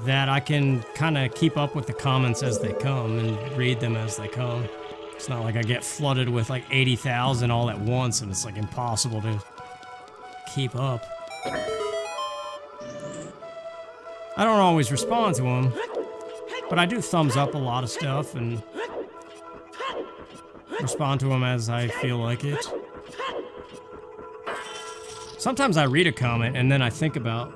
that I can kind of keep up with the comments as they come and read them as they come. It's not like I get flooded with like 80,000 all at once and it's like impossible to keep up. I don't always respond to them, but I do thumbs up a lot of stuff and respond to them as I feel like it. Sometimes I read a comment and then I think about,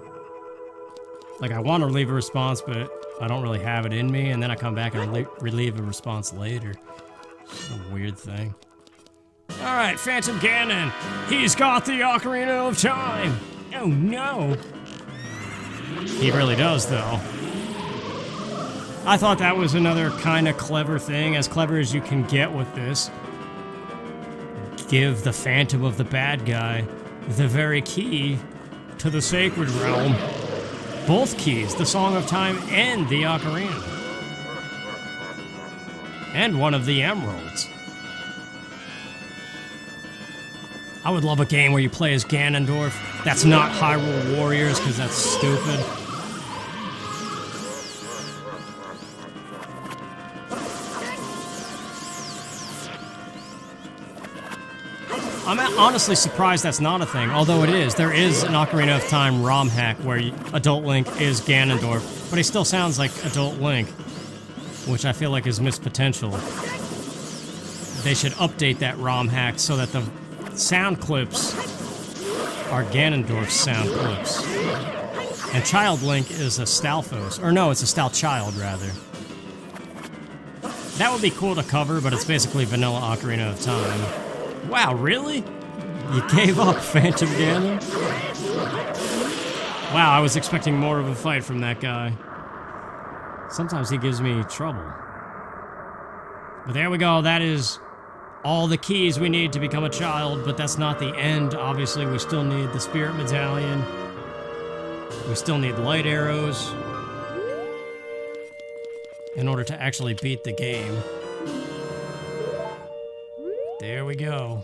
like, I want to leave a response, but I don't really have it in me, and then I come back and leave a response later. It's a weird thing. Alright, Phantom Ganon! He's got the Ocarina of Time! Oh no! He really does, though. I thought that was another kind of clever thing, as clever as you can get with this. Give the Phantom of the bad guy the very key to the Sacred Realm. Both keys, the Song of Time and the Ocarina. And one of the emeralds. I would love a game where you play as Ganondorf. That's not Hyrule Warriors, because that's stupid. I'm honestly surprised that's not a thing, although it is. There is an Ocarina of Time ROM hack where Adult Link is Ganondorf, but he still sounds like Adult Link, which I feel like is missed potential. They should update that ROM hack so that the sound clips are Ganondorf's sound clips. And Child Link is a Stalfos. Or no, it's a Stalchild, rather. That would be cool to cover, but it's basically vanilla Ocarina of Time. Wow, really? You gave up, Phantom Ganon? Wow, I was expecting more of a fight from that guy. Sometimes he gives me trouble. But there we go, that is all the keys we need to become a child, but that's not the end. Obviously, we still need the Spirit Medallion. We still need light arrows in order to actually beat the game. There we go.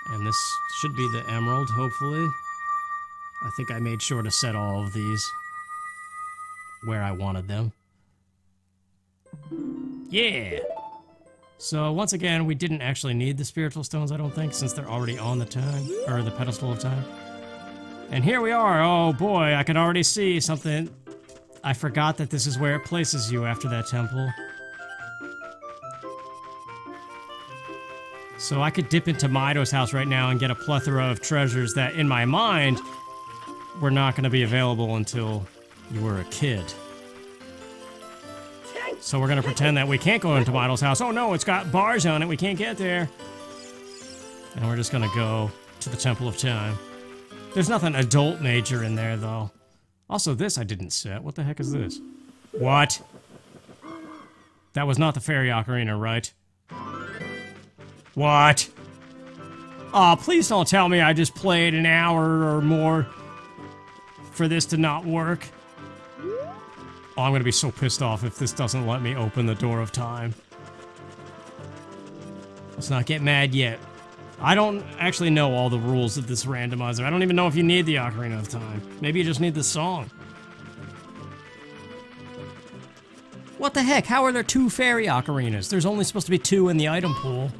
And this should be the emerald, hopefully. I think I made sure to set all of these where I wanted them. Yeah! So, once again, we didn't actually need the spiritual stones, I don't think, since they're already on the time, or the pedestal of time. And here we are! Oh boy, I can already see something. I forgot that this is where it places you after that temple. So I could dip into Mido's house right now and get a plethora of treasures that, in my mind, were not going to be available until you were a kid. So we're going to pretend that we can't go into Mido's house. Oh no, it's got bars on it, we can't get there. And we're just going to go to the Temple of Time. There's nothing adult major in there, though. Also, this I didn't set. What the heck is this? What? That was not the Fairy Ocarina, right? What? Aw, please don't tell me I just played an hour or more for this to not work. Oh, I'm gonna be so pissed off if this doesn't let me open the Door of Time. Let's not get mad yet. I don't actually know all the rules of this randomizer. I don't even know if you need the Ocarina of Time. Maybe you just need the song. What the heck? How are there 2 fairy ocarinas? There's only supposed to be 2 in the item pool.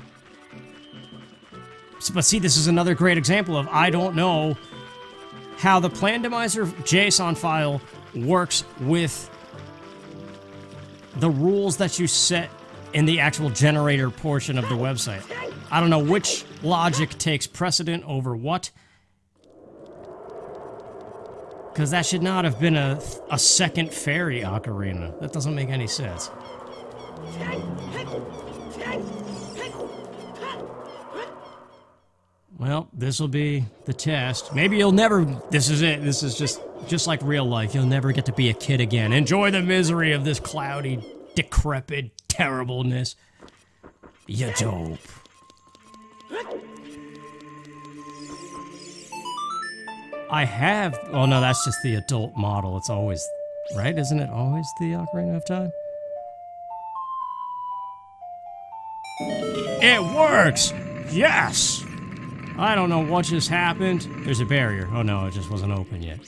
But see, this is another great example of I don't know how the Plandomizer JSON file works with the rules that you set in the actual generator portion of the website. I don't know which logic takes precedent over what. Because that should not have been a second fairy ocarina. That doesn't make any sense. Well, this will be the test. Maybe you'll never... This is it. This is just like real life. You'll never get to be a kid again. Enjoy the misery of this cloudy, decrepit terribleness. You dope. I have... Oh, no, that's just the adult model. It's always... Right? Isn't it always the Ocarina of Time? It works! Yes! I don't know what just happened. There's a barrier. Oh, no, it just wasn't open yet.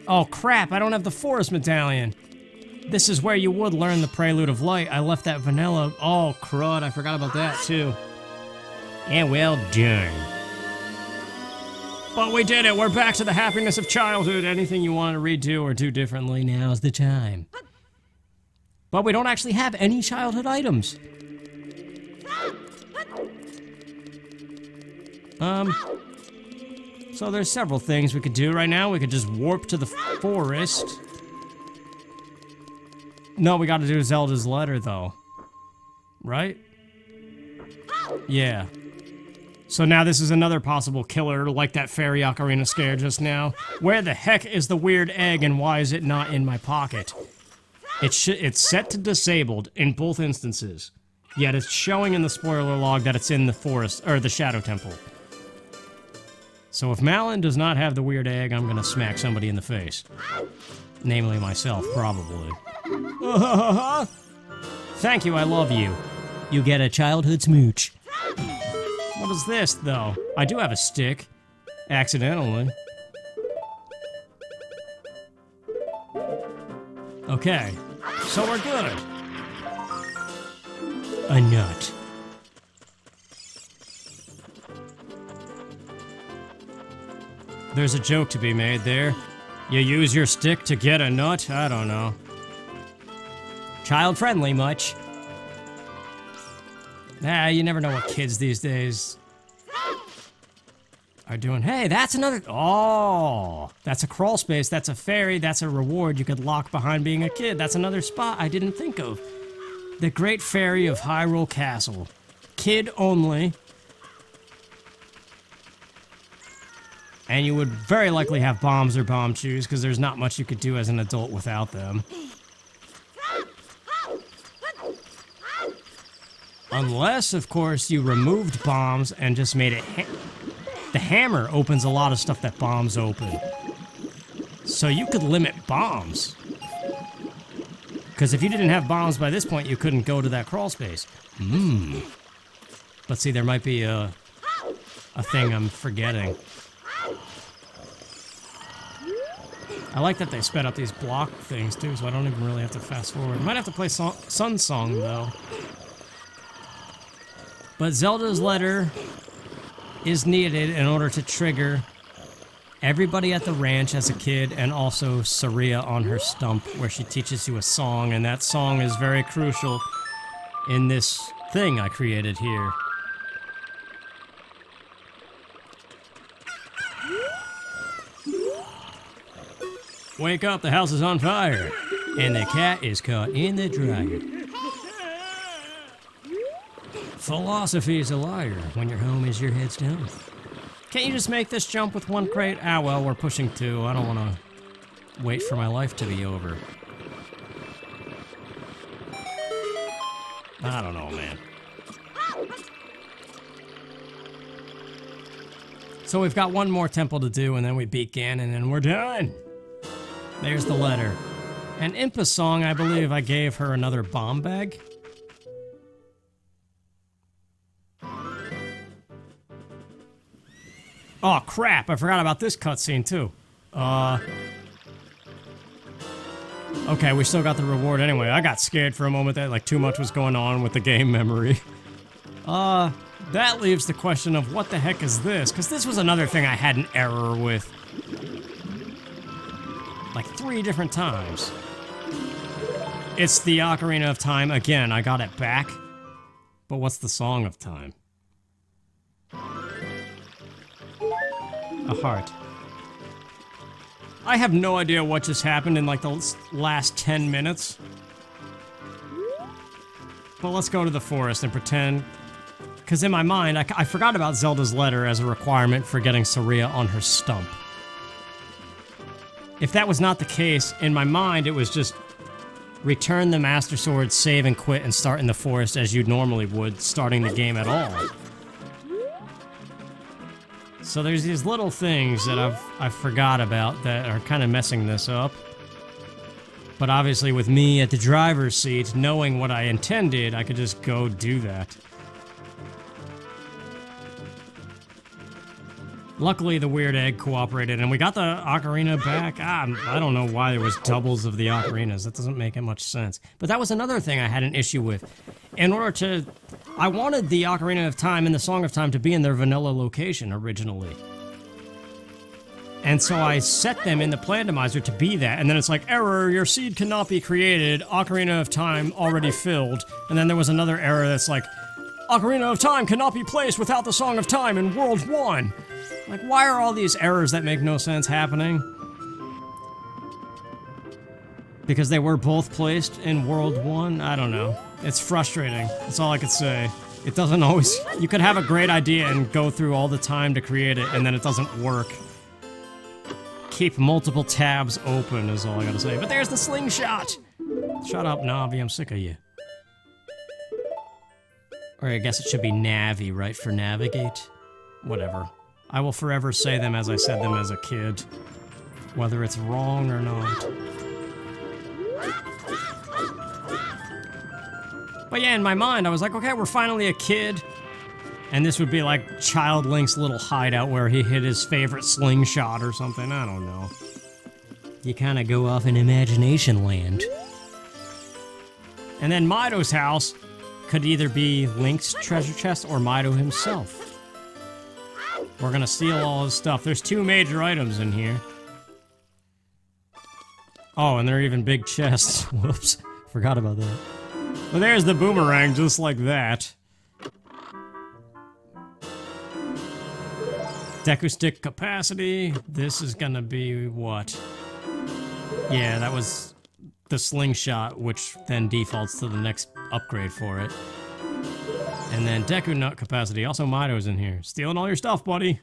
Oh, crap. I don't have the forest medallion. This is where you would learn the Prelude of Light. I left that vanilla... Oh, crud. I forgot about that, too. Yeah, well done. But we did it! We're back to the happiness of childhood! Anything you want to redo or do differently, now's the time. But we don't actually have any childhood items. So there's several things we could do right now. We could just warp to the forest. No, we gotta do Zelda's letter, though. Right? Yeah. So now this is another possible killer, like that fairy ocarina scare just now. Where the heck is the weird egg, and why is it not in my pocket? It's set to disabled in both instances, yet it's showing in the spoiler log that it's in the forest, or the Shadow Temple. So if Malin does not have the weird egg, I'm gonna smack somebody in the face. Namely myself, probably. Thank you, I love you. You get a childhood smooch. What is this, though? I do have a stick. Accidentally. Okay. So we're good. A nut. There's a joke to be made there. You use your stick to get a nut? I don't know. Child-friendly much? Nah, you never know what kids these days are doing. Hey, that's another... Oh! That's a crawl space, that's a fairy, that's a reward you could lock behind being a kid. That's another spot I didn't think of. The Great Fairy of Hyrule Castle. Kid only. And you would very likely have bombs or bomb shoes, because there's not much you could do as an adult without them. Unless, of course, you removed bombs and just made it... The hammer opens a lot of stuff that bombs open. So you could limit bombs. Because if you didn't have bombs by this point, you couldn't go to that crawl space. But see, there might be a thing I'm forgetting. I like that they sped up these block things, too, so I don't even really have to fast forward. Might have to play Sun Song, though. But Zelda's letter is needed in order to trigger everybody at the ranch as a kid, and also Saria on her stump, where she teaches you a song, and that song is very crucial in this thing I created here. Wake up, the house is on fire, and the cat is caught in the dryer. Philosophy is a liar. When your home is your head's down. Can't you just make this jump with one crate? Ah, well, we're pushing 2. I don't want to wait for my life to be over. I don't know, man. So we've got one more temple to do, and then we beat Ganon, and we're done! There's the letter. And Impa's song, I believe I gave her another bomb bag. Oh, crap, I forgot about this cutscene, too. Okay, we still got the reward anyway. I got scared for a moment that, like, too much was going on with the game memory. That leaves the question of what the heck is this? Because this was another thing I had an error with. Like 3 different times. It's the Ocarina of Time. Again, I got it back. But what's the Song of Time? A heart. I have no idea what just happened in like the last 10 minutes. But let's go to the forest and pretend... Because in my mind, I forgot about Zelda's letter as a requirement for getting Saria on her stump. If that was not the case, in my mind it was just return the Master Sword, save and quit, and start in the forest as you normally would, starting the game at all. So there's these little things that I forgot about that are kind of messing this up. But obviously with me at the driver's seat, knowing what I intended, I could just go do that. Luckily, the weird egg cooperated, and we got the ocarina back. I don't know why there was doubles of the ocarinas. That doesn't make much sense. But that was another thing I had an issue with. In order to... I wanted the Ocarina of Time and the Song of Time to be in their vanilla location originally. And so I set them in the Plandomizer to be that, and then it's like, error, your seed cannot be created, Ocarina of Time already filled. And then there was another error that's like, Ocarina of Time cannot be placed without the Song of Time in World 1. Like, why are all these errors that make no sense happening? Because they were both placed in World 1? I don't know. It's frustrating. That's all I could say. It doesn't always... You could have a great idea and go through all the time to create it, and then it doesn't work. Keep multiple tabs open is all I gotta say. But there's the slingshot! Shut up, Navi. I'm sick of you. Or I guess it should be Navi, right, for navigate? Whatever. I will forever say them as I said them as a kid. Whether it's wrong or not. But yeah, in my mind, I was like, okay, we're finally a kid. And this would be like Child Link's little hideout where he hid his favorite slingshot or something. I don't know. You kind of go off in imagination land. And then Mido's house could either be Link's treasure chest or Mido himself. We're gonna steal all his stuff. There's 2 major items in here. Oh, and they're even big chests. Whoops. Forgot about that. Well, there's the boomerang, just like that. Deku stick capacity. This is gonna be what? Yeah, that was the slingshot, which then defaults to the next upgrade for it. And then Deku Nut capacity. Also Mido's in here. Stealing all your stuff, buddy.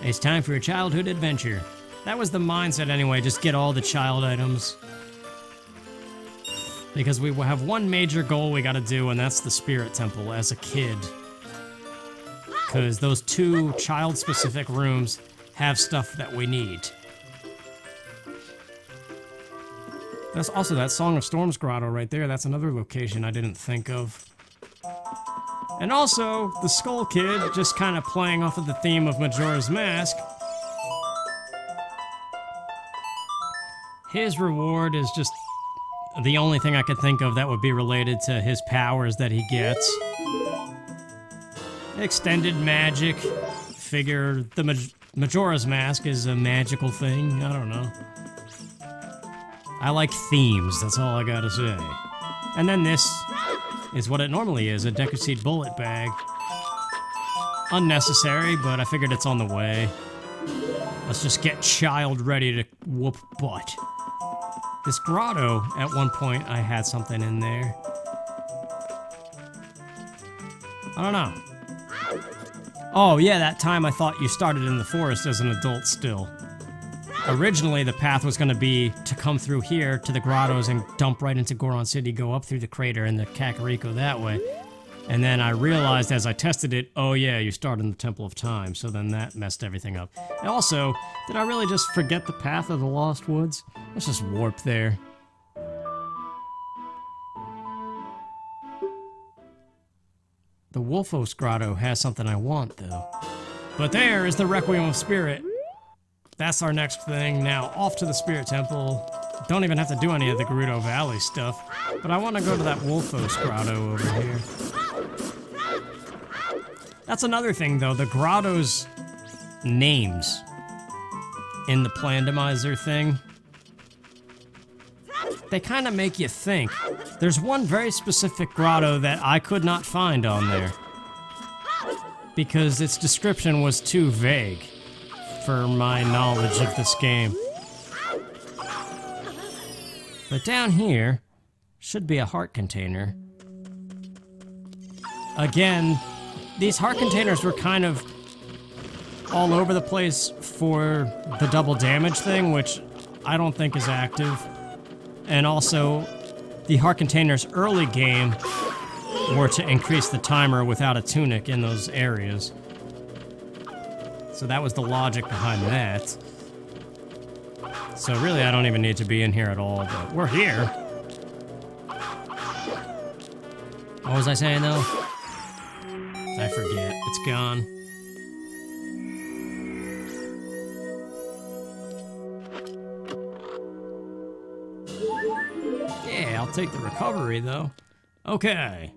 It's time for a childhood adventure. That was the mindset anyway, just get all the child items. Because we have one major goal we gotta do, and that's the Spirit Temple as a kid. Because those 2 child-specific rooms have stuff that we need. That's also that Song of Storms grotto right there. That's another location I didn't think of. And also, the Skull Kid, just kind of playing off of the theme of Majora's Mask. His reward is just the only thing I could think of that would be related to his powers that he gets. Extended magic. Figure the Majora's Mask is a magical thing. I don't know. I like themes, that's all I gotta say. And then this is what it normally is, a Deku Seed bullet bag. Unnecessary, but I figured it's on the way. Let's just get child ready to whoop butt. This grotto, at one point I had something in there. I don't know. Oh yeah, that time I thought you started in the forest as an adult still. Originally, the path was going to be to come through here to the grottos and dump right into Goron City, go up through the crater and the Kakariko that way. And then I realized as I tested it, oh yeah, you start in the Temple of Time, so then that messed everything up. And also, did I really just forget the path of the Lost Woods? Let's just warp there. The Wolfos Grotto has something I want, though. But there is the Requiem of Spirit. That's our next thing. Now, off to the Spirit Temple. Don't even have to do any of the Gerudo Valley stuff. But I want to go to that Wolfos Grotto over here. That's another thing, though. The Grotto's names in the Plandomizer thing, they kind of make you think. There's one very specific grotto that I could not find on there because its description was too vague for my knowledge of this game. But down here should be a heart container. Again, these heart containers were kind of all over the place for the double damage thing, which I don't think is active. And also, the heart containers early game were to increase the timer without a tunic in those areas. So that was the logic behind that. So really, I don't even need to be in here at all, but we're here. What was I saying, though? I forget. It's gone. Yeah, I'll take the recovery, though. Okay.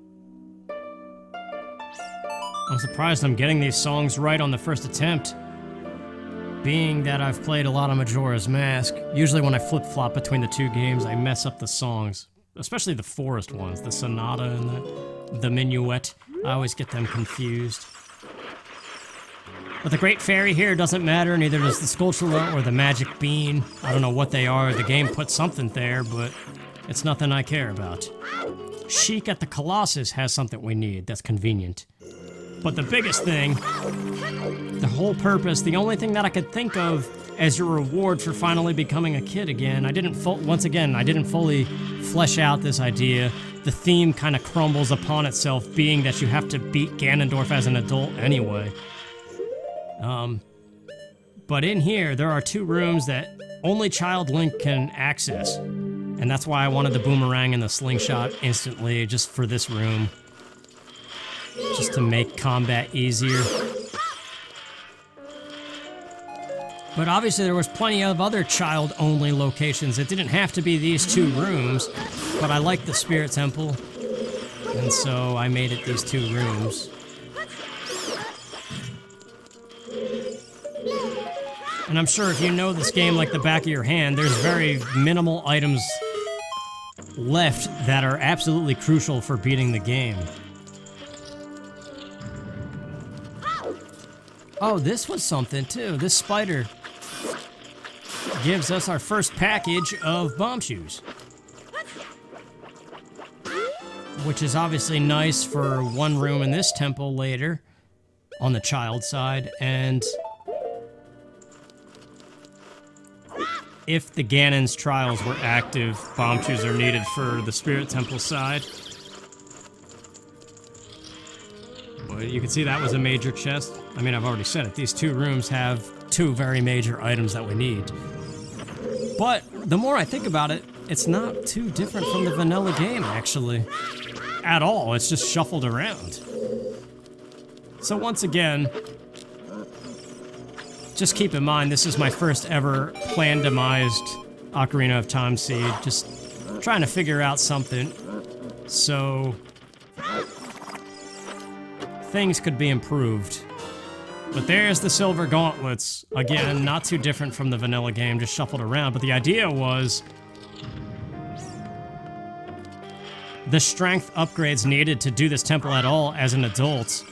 I'm surprised I'm getting these songs right on the first attempt. Being that I've played a lot of Majora's Mask, usually when I flip-flop between the two games, I mess up the songs. Especially the forest ones, the Sonata and the Minuet. I always get them confused. But the Great Fairy here doesn't matter, neither does the Skulltula or the Magic Bean. I don't know what they are, the game put something there, but it's nothing I care about. Sheik at the Colossus has something we need, that's convenient. But the biggest thing, the whole purpose, the only thing that I could think of as your reward for finally becoming a kid again, I didn't fully flesh out this idea. The theme kind of crumbles upon itself, being that you have to beat Ganondorf as an adult anyway. But in here, there are 2 rooms that only Child Link can access. And that's why I wanted the boomerang and the slingshot instantly, just for this room. Just to make combat easier. But obviously there was plenty of other child-only locations. It didn't have to be these 2 rooms, but I liked the Spirit Temple, and so I made it these 2 rooms. And I'm sure if you know this game like the back of your hand, there's very minimal items left that are absolutely crucial for beating the game. Oh, this was something too. This spider gives us our first package of bomb shoes. Which is obviously nice for one room in this temple later on the child side, and if the Ganon's trials were active, bomb shoes are needed for the Spirit Temple side. Well, you can see that was a major chest. I mean, I've already said it. These 2 rooms have 2 very major items that we need. But the more I think about it, it's not too different from the vanilla game, actually. At all. It's just shuffled around. So once again, just keep in mind, this is my first ever plandomized Ocarina of Time seed. Just trying to figure out something. So things could be improved. But there's the silver gauntlets. Again, not too different from the vanilla game, just shuffled around. But the idea was the strength upgrades needed to do this temple at all as an adult,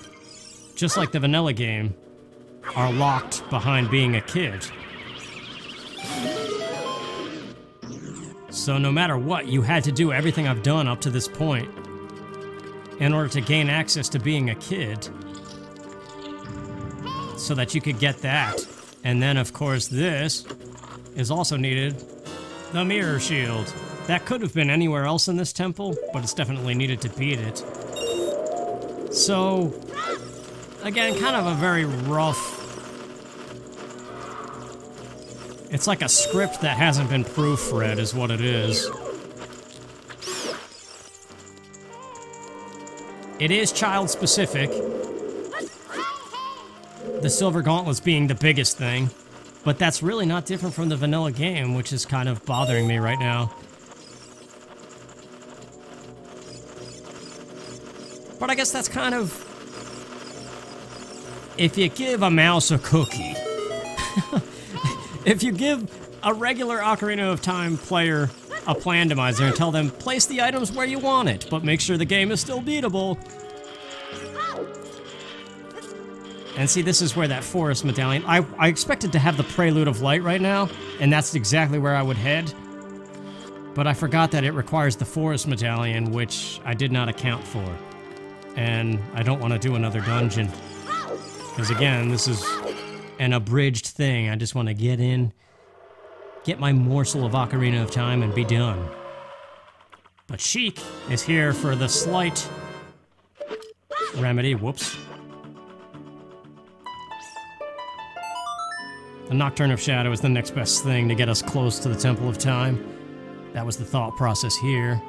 just like the vanilla game, are locked behind being a kid. So no matter what, you had to do everything I've done up to this point in order to gain access to being a kid, so that you could get that. And then, of course, this is also needed, the mirror shield. That could have been anywhere else in this temple, but it's definitely needed to beat it. So, again, kind of a very rough... It's like a script that hasn't been proofread is what it is. It is child-specific. The silver gauntlets being the biggest thing. But that's really not different from the vanilla game, which is kind of bothering me right now. But I guess that's kind of... If you give a mouse a cookie... If you give a regular Ocarina of Time player a Plandomizer and tell them, place the items where you want it, but make sure the game is still beatable. And see, this is where that forest medallion... I expected to have the Prelude of Light right now, and that's exactly where I would head. But I forgot that it requires the forest medallion, which I did not account for. And I don't want to do another dungeon. Because again, this is an abridged thing. I just want to get in, get my morsel of Ocarina of Time, and be done. But Sheik is here for the slight remedy. Whoops. The Nocturne of Shadow is the next best thing to get us close to the Temple of Time. That was the thought process here.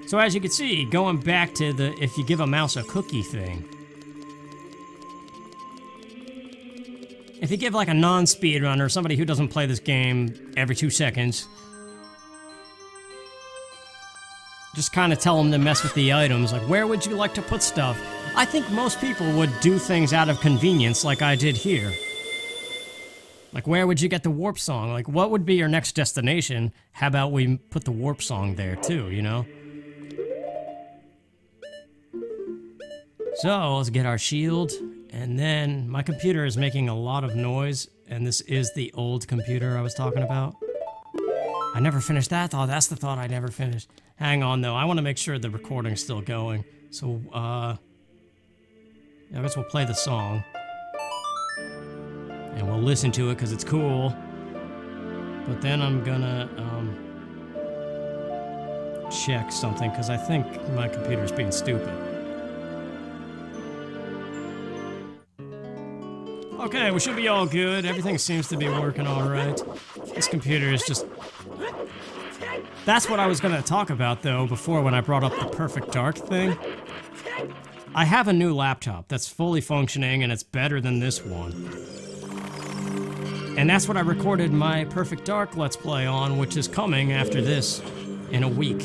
So as you can see, going back to the if you give a mouse a cookie thing. If you give like a non-speedrunner, somebody who doesn't play this game every 2 seconds, just kind of tell them to mess with the items, like where would you like to put stuff? I think most people would do things out of convenience like I did here. Like where would you get the warp song? Like what would be your next destination? How about we put the warp song there too, you know? So, let's get our shield, and then my computer is making a lot of noise, and this is the old computer I was talking about. I never finished that thought. That's the thought I never finished. Hang on, though. I want to make sure the recording's still going. So, I guess we'll play the song. And we'll listen to it, because it's cool. But then I'm gonna, check something, because I think my computer's being stupid. Okay, we should be all good. Everything seems to be working all right. This computer is just... That's what I was going to talk about, though, before when I brought up the Perfect Dark thing. I have a new laptop that's fully functioning, and it's better than this one. And that's what I recorded my Perfect Dark Let's Play on, which is coming after this in a week.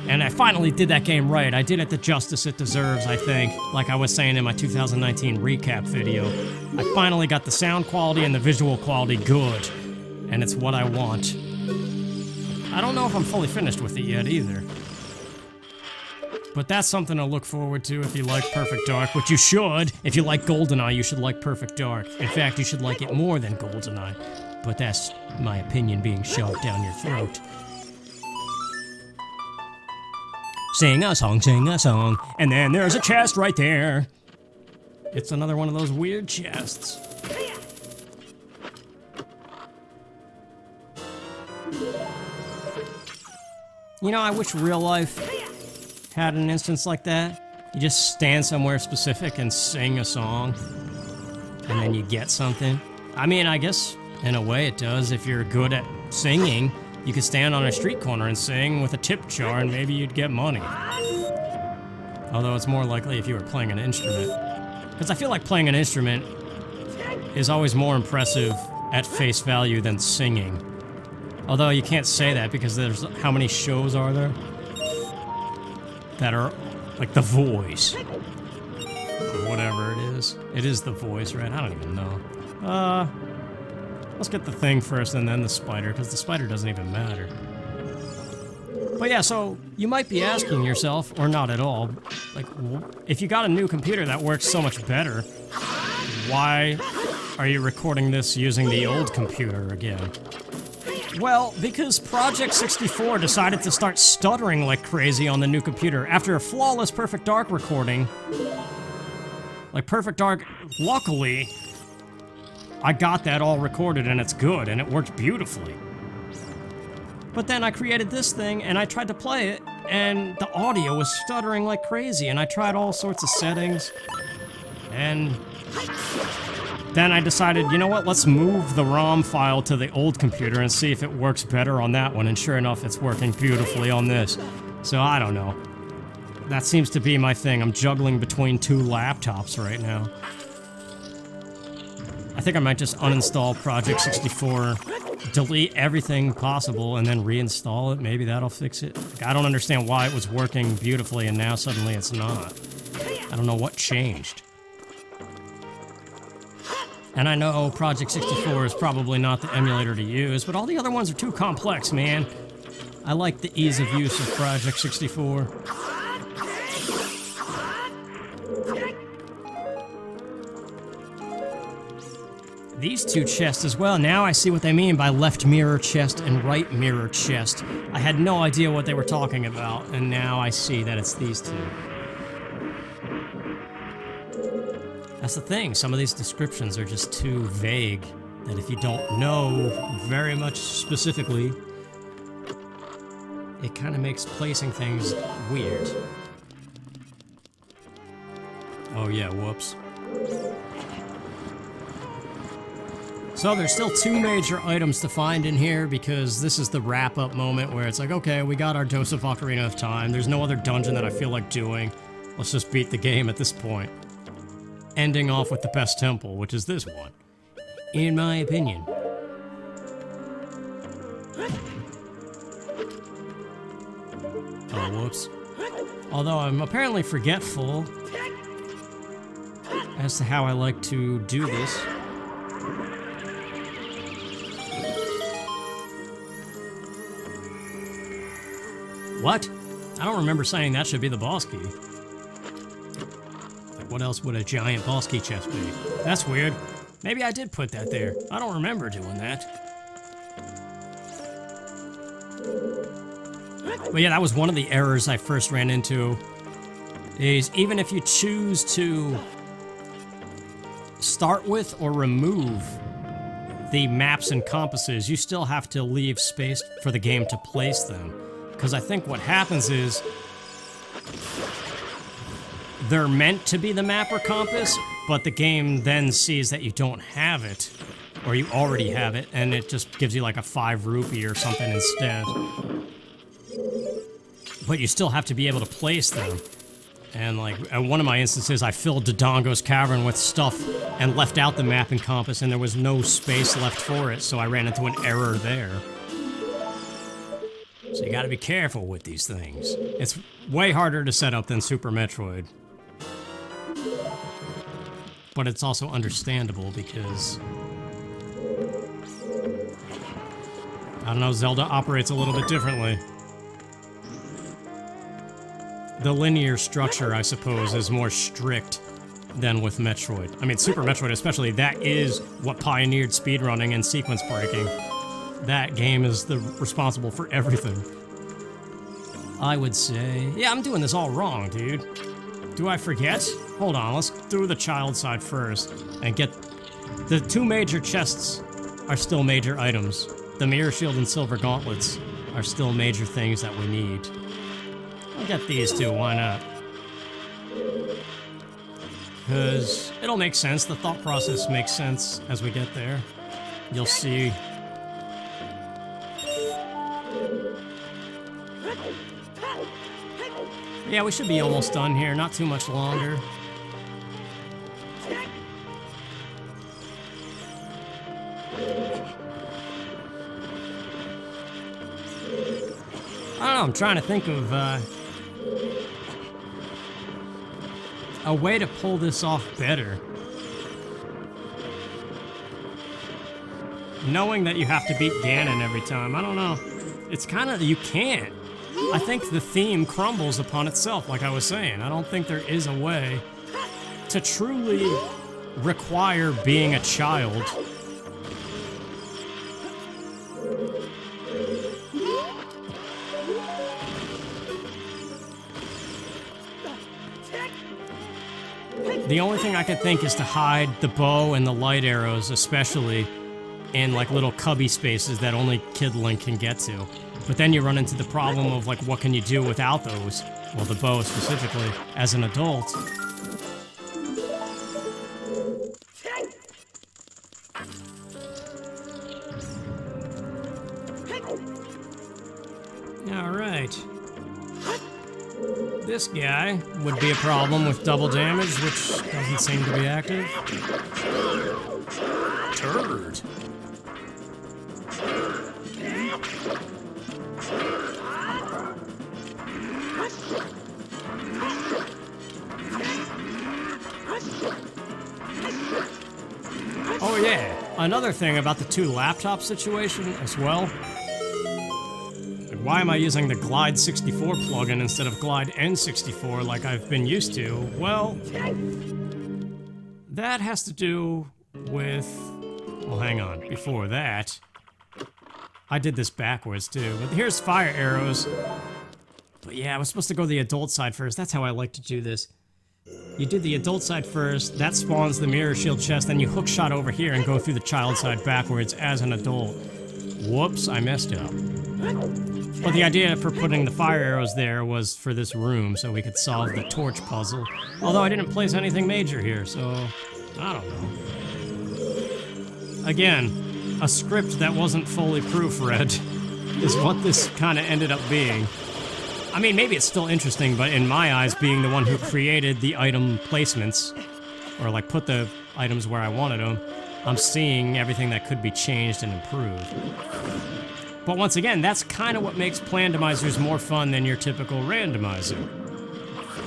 And I finally did that game right. I did it the justice it deserves, I think. Like I was saying in my 2019 recap video. I finally got the sound quality and the visual quality good. And it's what I want. I don't know if I'm fully finished with it yet either. But that's something to look forward to if you like Perfect Dark, which you should. If you like GoldenEye, you should like Perfect Dark. In fact, you should like it more than GoldenEye. But that's my opinion being shoved down your throat. Sing a song, and then there's a chest right there. It's another one of those weird chests. You know, I wish real life had an instance like that. You just stand somewhere specific and sing a song, and then you get something. I mean, I guess in a way it does if you're good at singing. You could stand on a street corner and sing with a tip jar and maybe you'd get money. Although it's more likely if you were playing an instrument. Because I feel like playing an instrument is always more impressive at face value than singing. Although you can't say that because there's... How many shows are there? That are like The Voice. Or whatever it is. It is The Voice, right? I don't even know. Let's get the thing first and then the spider, because the spider doesn't even matter. But yeah, so you might be asking yourself, or not at all, like, if you got a new computer that works so much better, why are you recording this using the old computer again? Well, because Project 64 decided to start stuttering like crazy on the new computer after a flawless Perfect Dark recording. Like, Perfect Dark, luckily, I got that all recorded and it's good and it worked beautifully. But then I created this thing and I tried to play it and the audio was stuttering like crazy and I tried all sorts of settings and then I decided, you know what, let's move the ROM file to the old computer and see if it works better on that one, and sure enough it's working beautifully on this. So I don't know. That seems to be my thing. I'm juggling between two laptops right now. I think I might just uninstall Project 64, delete everything possible, and then reinstall it. Maybe that'll fix it. Like, I don't understand why it was working beautifully and now suddenly it's not. I don't know what changed. And I know Project 64 is probably not the emulator to use, but all the other ones are too complex, man. I like the ease of use of Project 64. these two chests as well. Now I see what they mean by left mirror chest and right mirror chest. I had no idea what they were talking about, and now I see that it's these two. That's the thing, some of these descriptions are just too vague, that if you don't know very much specifically, it kind of makes placing things weird. Oh yeah, whoops. So there's still two major items to find in here, because this is the wrap-up moment where it's like, okay, we got our dose of Ocarina of Time, there's no other dungeon that I feel like doing, let's just beat the game at this point. Ending off with the best temple, which is this one, in my opinion. Oh, whoops. Although I'm apparently forgetful as to how I like to do this. What? I don't remember saying that should be the boss key. What else would a giant boss key chest be? That's weird. Maybe I did put that there. I don't remember doing that. But yeah, that was one of the errors I first ran into. Is even if you choose to start with or remove the maps and compasses, you still have to leave space for the game to place them. Because I think what happens is they're meant to be the map or compass, but the game then sees that you don't have it, or you already have it, and it just gives you like a 5 rupee or something instead. But you still have to be able to place them. And like, at one of my instances, I filled Dodongo's Cavern with stuff and left out the map and compass, and there was no space left for it, so I ran into an error there. So you gotta be careful with these things. It's way harder to set up than Super Metroid. But it's also understandable because, I don't know, Zelda operates a little bit differently. The linear structure, I suppose, is more strict than with Metroid. I mean, Super Metroid especially, that is what pioneered speedrunning and sequence breaking. That game is responsible for everything. I would say... Yeah, I'm doing this all wrong, dude. Do I forget? Hold on, let's do the child side first and get... The two major chests are still major items. The Mirror Shield and Silver Gauntlets are still major things that we need. I'll get these two, why not? Because it'll make sense, the thought process makes sense as we get there. You'll see... Yeah, we should be almost done here, not too much longer. I don't know, I'm trying to think of a way to pull this off better. Knowing that you have to beat Ganon every time, I don't know. It's kind of, you can't. I think the theme crumbles upon itself, like I was saying. I don't think there is a way to truly require being a child. The only thing I can think is to hide the bow and the light arrows, especially in like little cubby spaces that only Kid Link can get to. But then you run into the problem of like, what can you do without those? Well, the bow specifically, as an adult. Alright. This guy would be a problem with double damage, which doesn't seem to be active. Turd. Oh yeah, another thing about the two laptop situation as well. Why am I using the Glide 64 plugin instead of Glide N64 like I've been used to? Well, that has to do with Well, hang on. Before that, I did this backwards too. But here's fire arrows. But yeah, I was supposed to go the adult side first. That's how I like to do this. You do the adult side first, that spawns the mirror shield chest, then you hook shot over here and go through the child side backwards as an adult. Whoops, I messed up. Well, the idea for putting the fire arrows there was for this room, so we could solve the torch puzzle. Although I didn't place anything major here, so I don't know. Again, a script that wasn't fully proofread is what this kind of ended up being. I mean, maybe it's still interesting, but in my eyes, being the one who created the item placements, or like put the items where I wanted them, I'm seeing everything that could be changed and improved. But once again, that's kind of what makes Plandomizers more fun than your typical randomizer,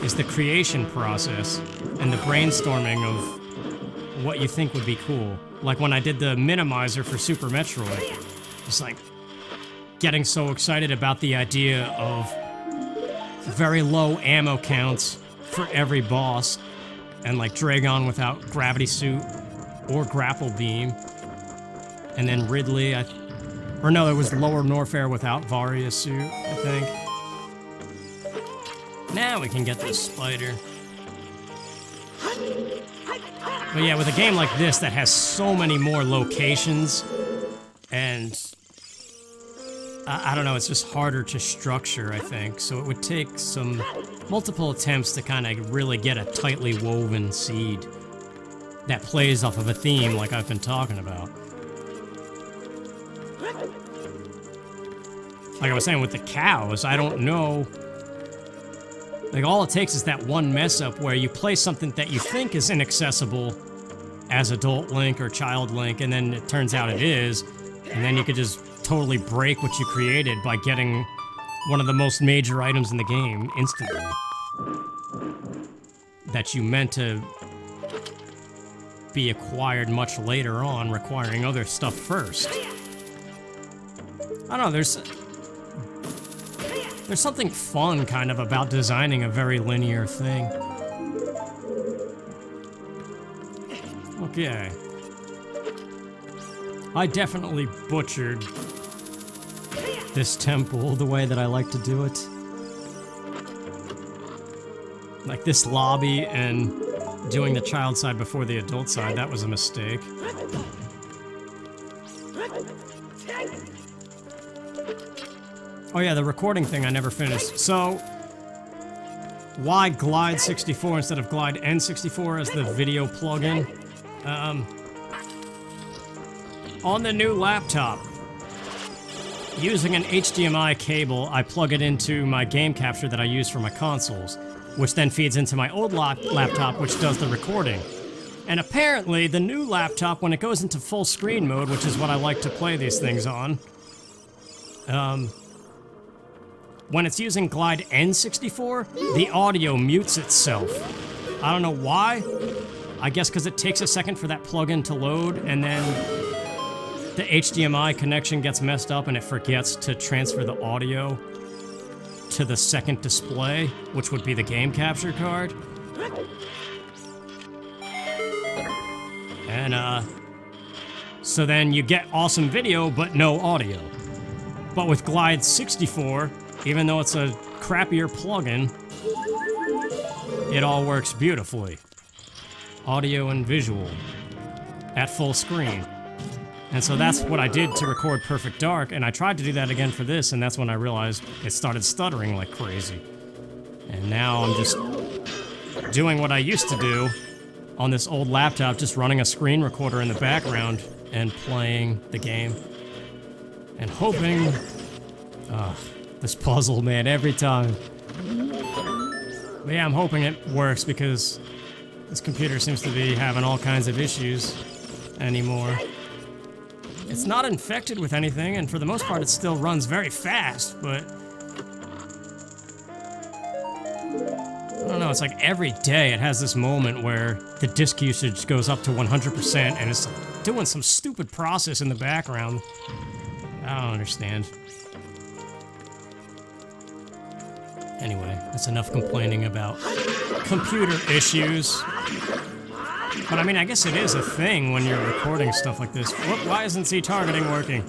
is the creation process and the brainstorming of what you think would be cool. Like when I did the minimizer for Super Metroid, it's like getting so excited about the idea of very low ammo counts for every boss, and like Dragon without gravity suit or grapple beam, and then Ridley, or no, it was Lower Norfair without Varia suit, I think. Now we can get this spider. But yeah, with a game like this that has so many more locations, and I don't know, it's just harder to structure, I think. So it would take some multiple attempts to kind of really get a tightly woven seed that plays off of a theme like I've been talking about. Like I was saying with the cows, I don't know. Like all it takes is that one mess up where you play something that you think is inaccessible as adult Link or child Link, and then it turns out it is, and then you could just totally break what you created by getting one of the most major items in the game instantly that you meant to be acquired much later on, requiring other stuff first. I don't know, there's something fun kind of about designing a very linear thing. Okay. I definitely butchered this temple the way that I like to do it. Like this lobby and doing the child side before the adult side, that was a mistake. Oh yeah, the recording thing I never finished. So, why Glide 64 instead of Glide N64 as the video plugin? On the new laptop, using an HDMI cable, I plug it into my game capture that I use for my consoles, which then feeds into my old laptop, which does the recording. And apparently, the new laptop, when it goes into full screen mode, which is what I like to play these things on, when it's using Glide N64, the audio mutes itself. I don't know why. I guess because it takes a second for that plugin to load, and then the HDMI connection gets messed up and it forgets to transfer the audio to the second display, which would be the game capture card. And, so then you get awesome video, but no audio. But with Glide 64, even though it's a crappier plugin, it all works beautifully. Audio and visual at full screen. And so that's what I did to record Perfect Dark, and I tried to do that again for this, and that's when I realized it started stuttering like crazy. And now I'm just doing what I used to do on this old laptop, just running a screen recorder in the background and playing the game. And hoping... this puzzle, man, every time. But yeah, I'm hoping it works because this computer seems to be having all kinds of issues anymore. It's not infected with anything, and for the most part it still runs very fast, but... I don't know, it's like every day it has this moment where the disk usage goes up to 100% and it's doing some stupid process in the background. I don't understand. Anyway, that's enough complaining about computer issues. But I mean, I guess it is a thing when you're recording stuff like this. Why isn't Z targeting working?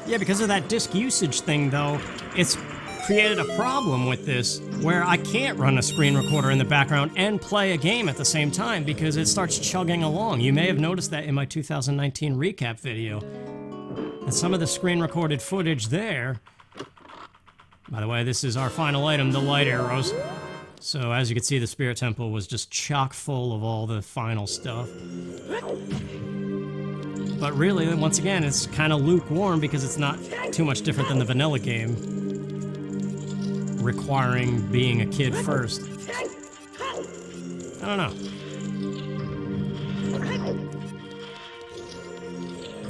Yeah, because of that disk usage thing, though, it's created a problem with this where I can't run a screen recorder in the background and play a game at the same time because it starts chugging along. You may have noticed that in my 2019 recap video. And some of the screen recorded footage there... By the way, this is our final item, the light arrows. So as you can see, the Spirit Temple was just chock full of all the final stuff. But really, once again, it's kind of lukewarm because it's not too much different than the vanilla game, requiring being a kid first. I don't know.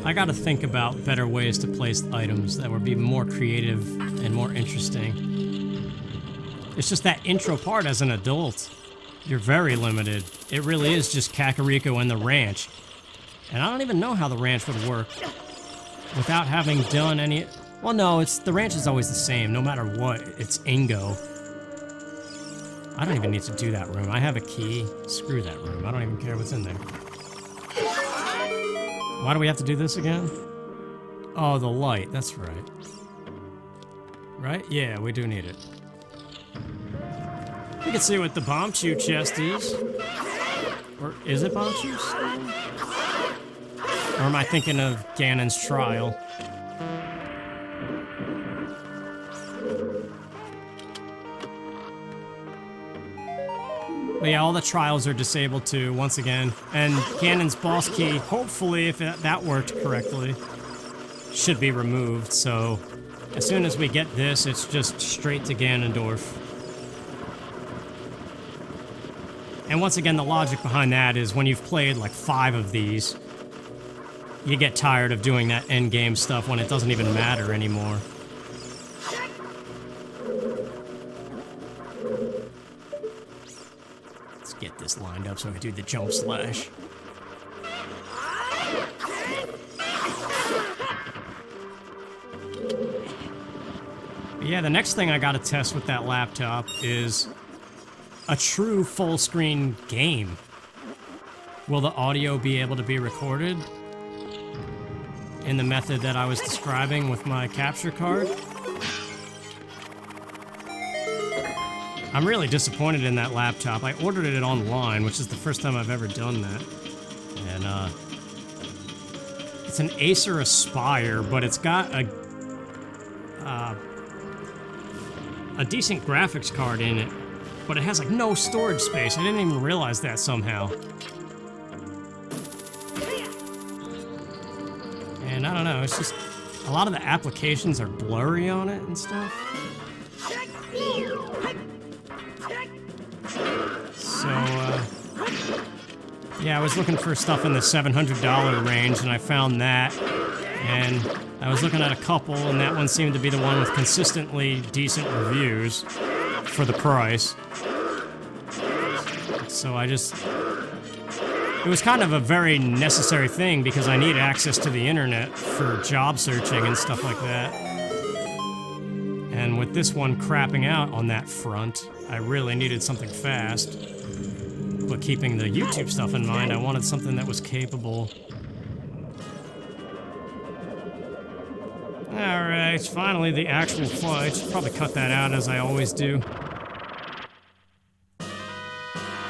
I gotta think about better ways to place items that would be more creative and more interesting. It's just that intro part as an adult. You're very limited. It really is just Kakariko and the ranch. And I don't even know how the ranch would work without having done any... Well, no, the ranch is always the same, no matter what. It's Ingo. I don't even need to do that room. I have a key. Screw that room. I don't even care what's in there. Why do we have to do this again? Oh, the light. That's right. Right? Yeah, we do need it. You can see what the Bombchu chest is. Or is it Bombchu's? Or am I thinking of Ganon's trial? But yeah, all the trials are disabled too, once again. And Ganon's boss key, hopefully, if that worked correctly, should be removed. So as soon as we get this, it's just straight to Ganondorf. And once again, the logic behind that is when you've played like 5 of these, you get tired of doing that endgame stuff when it doesn't even matter anymore. Let's get this lined up so I can do the jump slash. But yeah, the next thing I gotta test with that laptop is a true full-screen game. Will the audio be able to be recorded in the method that I was describing with my capture card? I'm really disappointed in that laptop. I ordered it online, which is the first time I've ever done that. And, it's an Acer Aspire, but it's got a decent graphics card in it, but it has, like, no storage space. I didn't even realize that somehow. And I don't know, it's just... a lot of the applications are blurry on it and stuff. So, yeah, I was looking for stuff in the $700 range, and I found that. And I was looking at a couple, and that one seemed to be the one with consistently decent reviews for the price. So I just... it was kind of a very necessary thing because I need access to the internet for job searching and stuff like that. And with this one crapping out on that front, I really needed something fast. But keeping the YouTube stuff in mind, I wanted something that was capable. Alright, finally the actual fight. Should probably cut that out as I always do.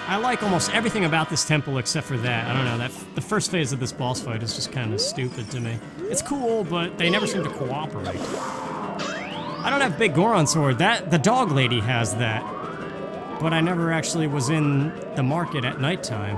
I like almost everything about this temple except for that. I don't know, the first phase of this boss fight is just kind of stupid to me. It's cool, but they never seem to cooperate. I don't have Big Goron Sword. The dog lady has that. But I never actually was in the market at nighttime.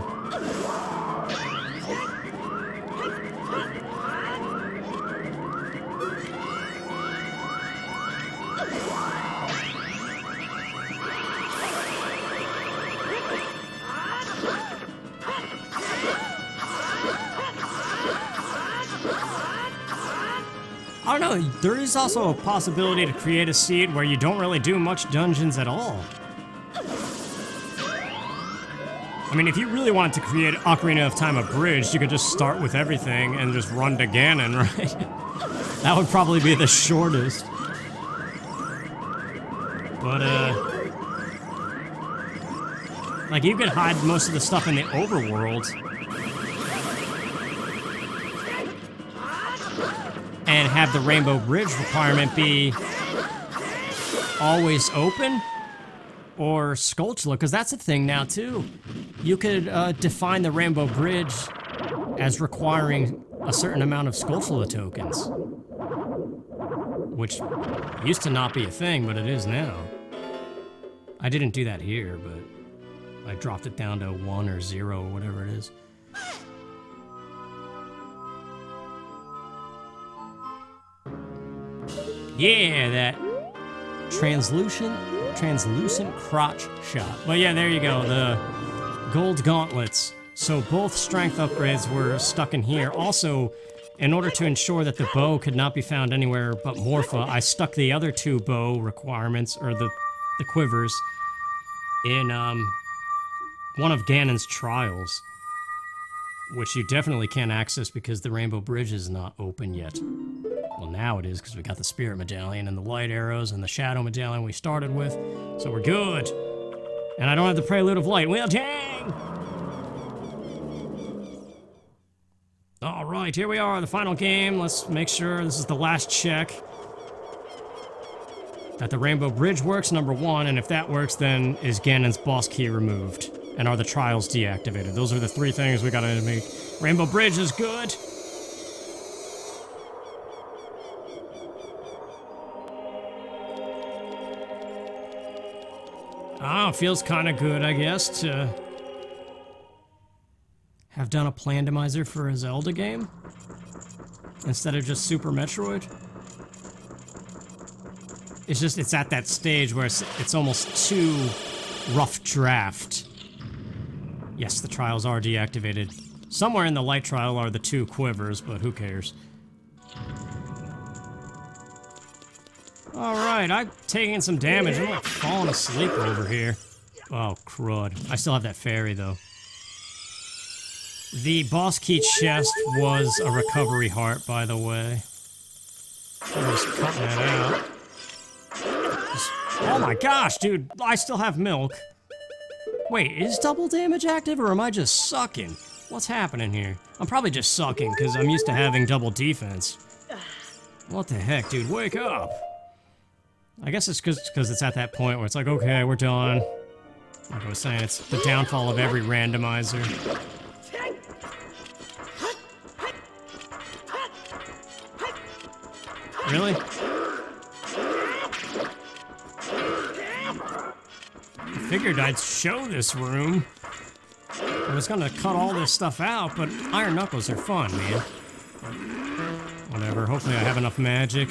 I don't know, there is also a possibility to create a seed where you don't really do much dungeons at all. I mean, if you really wanted to create Ocarina of Time Abridged, you could just start with everything and just run to Ganon, right? That would probably be the shortest. But, like, you could hide most of the stuff in the overworld. And have the Rainbow Bridge requirement be always open or Skulltula, because that's a thing now too. You could define the Rainbow Bridge as requiring a certain amount of Skulltula tokens, which used to not be a thing, but it is now. I didn't do that here, but I dropped it down to 1 or 0 or whatever it is. Yeah, that translucent crotch shot. But yeah, there you go, the gold gauntlets. So both strength upgrades were stuck in here. Also, in order to ensure that the bow could not be found anywhere but Morpha, I stuck the other 2 bow requirements, or the quivers, in one of Ganon's trials, which you definitely can't access because the Rainbow Bridge is not open yet. Well, now it is, because we got the Spirit Medallion and the Light Arrows and the Shadow Medallion we started with, so we're good. And I don't have the Prelude of Light. Well, dang! Alright, here we are, the final game. Let's make sure this is the last check. That the Rainbow Bridge works, number 1, and if that works, then is Ganon's boss key removed? And are the trials deactivated? Those are the 3 things we gotta make. Rainbow Bridge is good. Oh, feels kind of good, I guess, to have done a Plandomizer for a Zelda game instead of just Super Metroid. It's just, it's at that stage where it's almost too rough draft. Yes, the trials are deactivated. Somewhere in the light trial are the 2 quivers, but who cares? Alright, I'm taking some damage. I'm like falling asleep over here. Oh, crud. I still have that fairy, though. The boss key chest was a recovery heart, by the way. I'm just cutting that out. Oh my gosh, dude, I still have milk. Wait, is double damage active, or am I just sucking? What's happening here? I'm probably just sucking, because I'm used to having double defense. What the heck, dude, wake up! I guess it's because it's at that point where it's like, okay, we're done. Like I was saying, it's the downfall of every randomizer. Really? I figured I'd show this room. I was gonna cut all this stuff out, but Iron Knuckles are fun, man. Whatever, hopefully I have enough magic.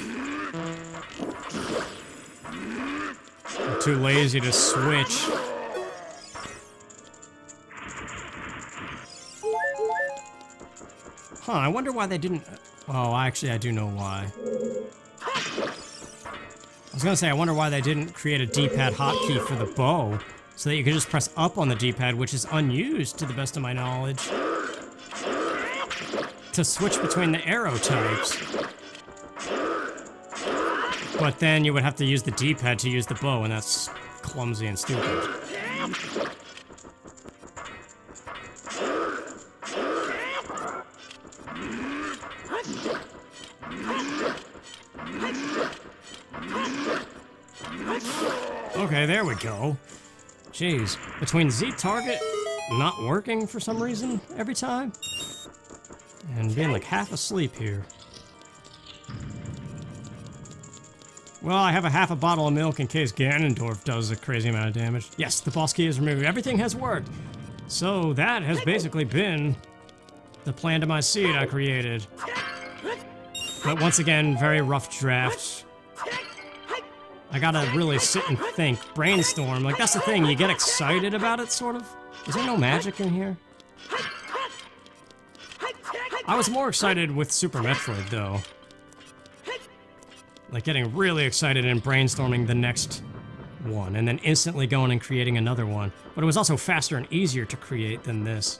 I'm too lazy to switch. Huh, I wonder why they didn't... Oh, actually, I do know why. I was gonna say, I wonder why they didn't create a D-pad hotkey for the bow, so that you could just press up on the D-pad, which is unused, to the best of my knowledge, to switch between the arrow types. But then you would have to use the D-pad to use the bow, and that's clumsy and stupid. Okay, there we go. Jeez, between Z target not working for some reason every time, and being like half asleep here. Well, I have a half a bottle of milk in case Ganondorf does a crazy amount of damage. Yes, the boss key is removed. Everything has worked. So that has basically been the Plandomizer seed I created. But once again, very rough draft. I gotta really sit and think, brainstorm. Like, that's the thing, you get excited about it, sort of. Is there no magic in here? I was more excited with Super Metroid, though. Like, getting really excited and brainstorming the next one and then instantly going and creating another one. But it was also faster and easier to create than this.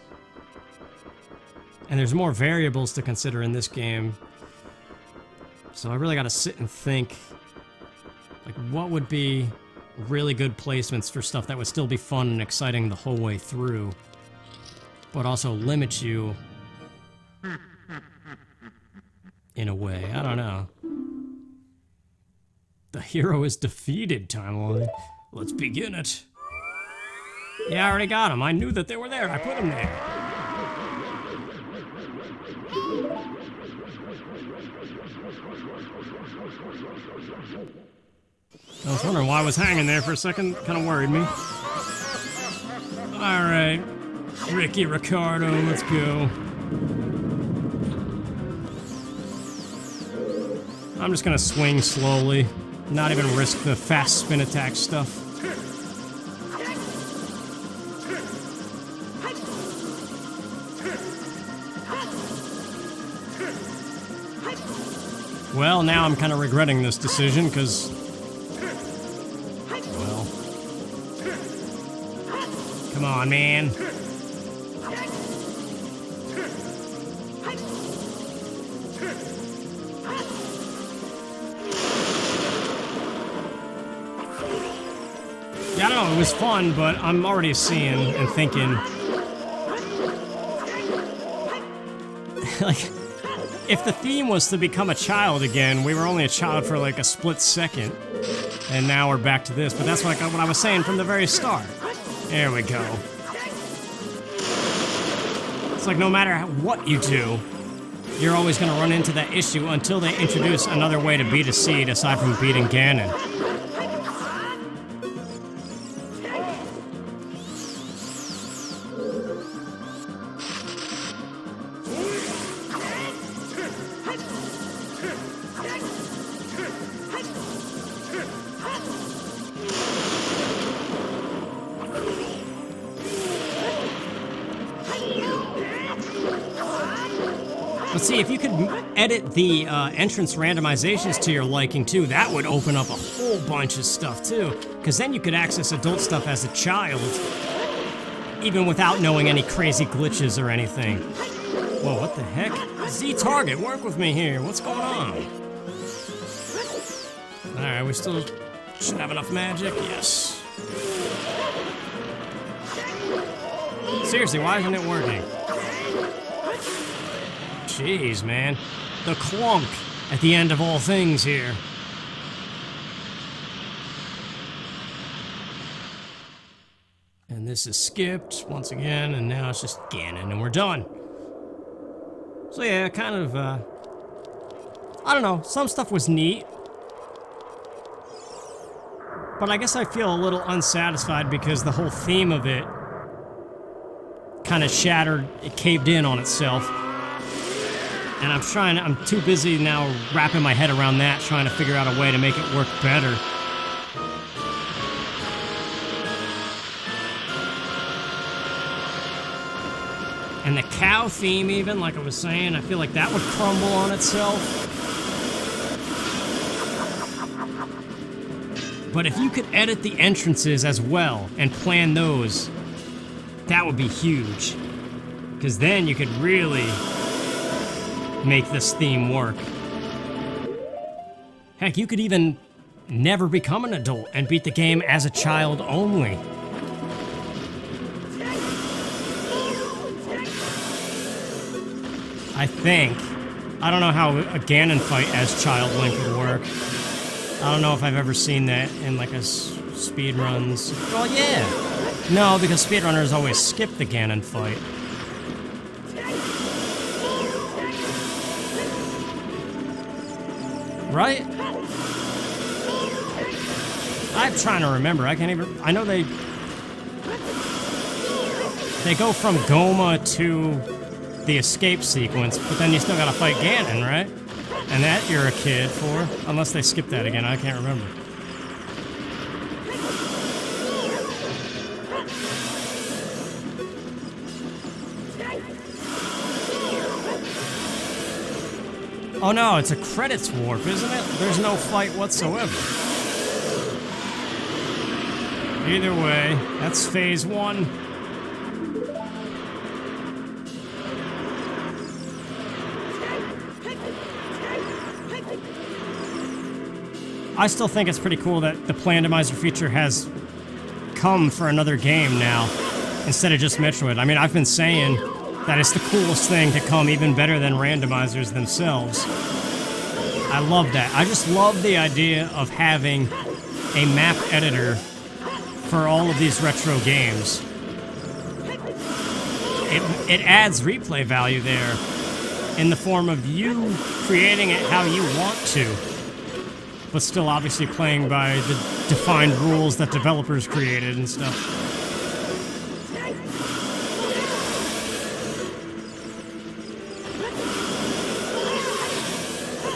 And there's more variables to consider in this game. So I really gotta sit and think, like, what would be really good placements for stuff that would still be fun and exciting the whole way through, but also limit you in a way. I don't know. The hero is defeated timeline. Let's begin it. Yeah, I already got them. I knew that they were there. I put them there. I was wondering why I was hanging there for a second. Kind of worried me. Alright. Ricky Ricardo, let's go. I'm just gonna swing slowly. Not even risk the fast spin attack stuff. Well, now I'm kind of regretting this decision, because... well... come on, man. Yeah, I don't know, it was fun, but I'm already seeing and thinking... like... if the theme was to become a child again, we were only a child for like a split second. And now we're back to this, but that's like what I was saying from the very start. There we go. It's like no matter what you do, you're always gonna run into that issue until they introduce another way to beat a seed aside from beating Ganon. But see, if you could edit the entrance randomizations to your liking too, that would open up a whole bunch of stuff too. Because then you could access adult stuff as a child, even without knowing any crazy glitches or anything. Whoa, what the heck? Z-Target, work with me here. What's going on? Alright, we still should have enough magic. Yes. Seriously, why isn't it working? Jeez, man. The clunk at the end of all things here. And this is skipped once again, and now it's just Ganon, and we're done. So yeah, kind of, I don't know, some stuff was neat. But I guess I feel a little unsatisfied because the whole theme of it kind of shattered, it caved in on itself. And I'm too busy now wrapping my head around that, trying to figure out a way to make it work better. And the cow theme even, like I was saying, I feel like that would crumble on itself. But if you could edit the entrances as well and plan those, that would be huge. Because then you could really make this theme work. Heck, you could even never become an adult and beat the game as a child only. I think. I don't know how a Ganon fight as Child Link would work. I don't know if I've ever seen that in like a speedruns. Well, yeah. No, because speedrunners always skip the Ganon fight. Right? I'm trying to remember. I can't even... I know they go from Goma to the escape sequence, but then you still gotta fight Ganon, right? And that you're a kid for. Unless they skip that again. I can't remember. Oh no, it's a credits warp, isn't it? There's no fight whatsoever. Either way, that's phase 1. I still think it's pretty cool that the Plandomizer feature has come for another game now, instead of just Metroid. I mean, I've been saying that it's the coolest thing to come, even better than randomizers themselves. I love that. I just love the idea of having a map editor for all of these retro games. It adds replay value there in the form of you creating it how you want to, but still obviously playing by the defined rules that developers created and stuff.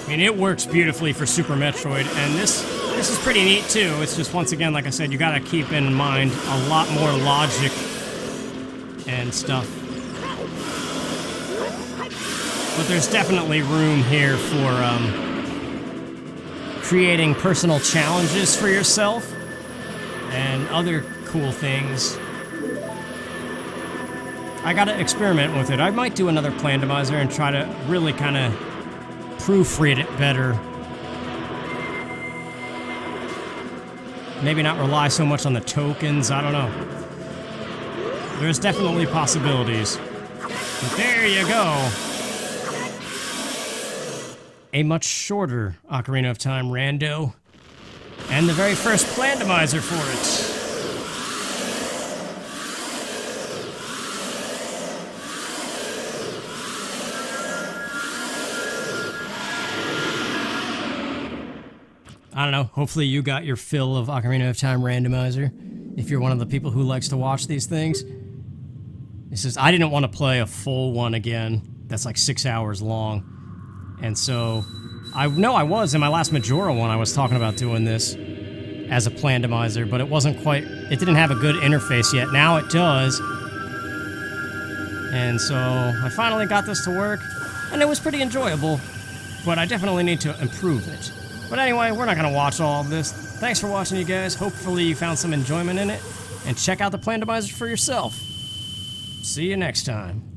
I mean, it works beautifully for Super Metroid, and this is pretty neat too. It's just, once again, like I said, you gotta keep in mind a lot more logic and stuff. But there's definitely room here for creating personal challenges for yourself and other cool things. I gotta experiment with it. I might do another Plandomizer and try to really kind of proofread it better. Maybe not rely so much on the tokens, I don't know. There's definitely possibilities. But there you go. A much shorter Ocarina of Time rando, and the very first Plandomizer for it. I don't know, hopefully you got your fill of Ocarina of Time Randomizer, if you're one of the people who likes to watch these things. It says, I didn't want to play a full one again that's like 6 hours long. And so, I was in my last Majora one, I was talking about doing this as a Plandomizer, but it wasn't quite, it didn't have a good interface yet. Now it does. And so, I finally got this to work, and it was pretty enjoyable, but I definitely need to improve it. But anyway, we're not going to watch all of this. Thanks for watching, you guys. Hopefully you found some enjoyment in it, and check out the Plandomizer for yourself. See you next time.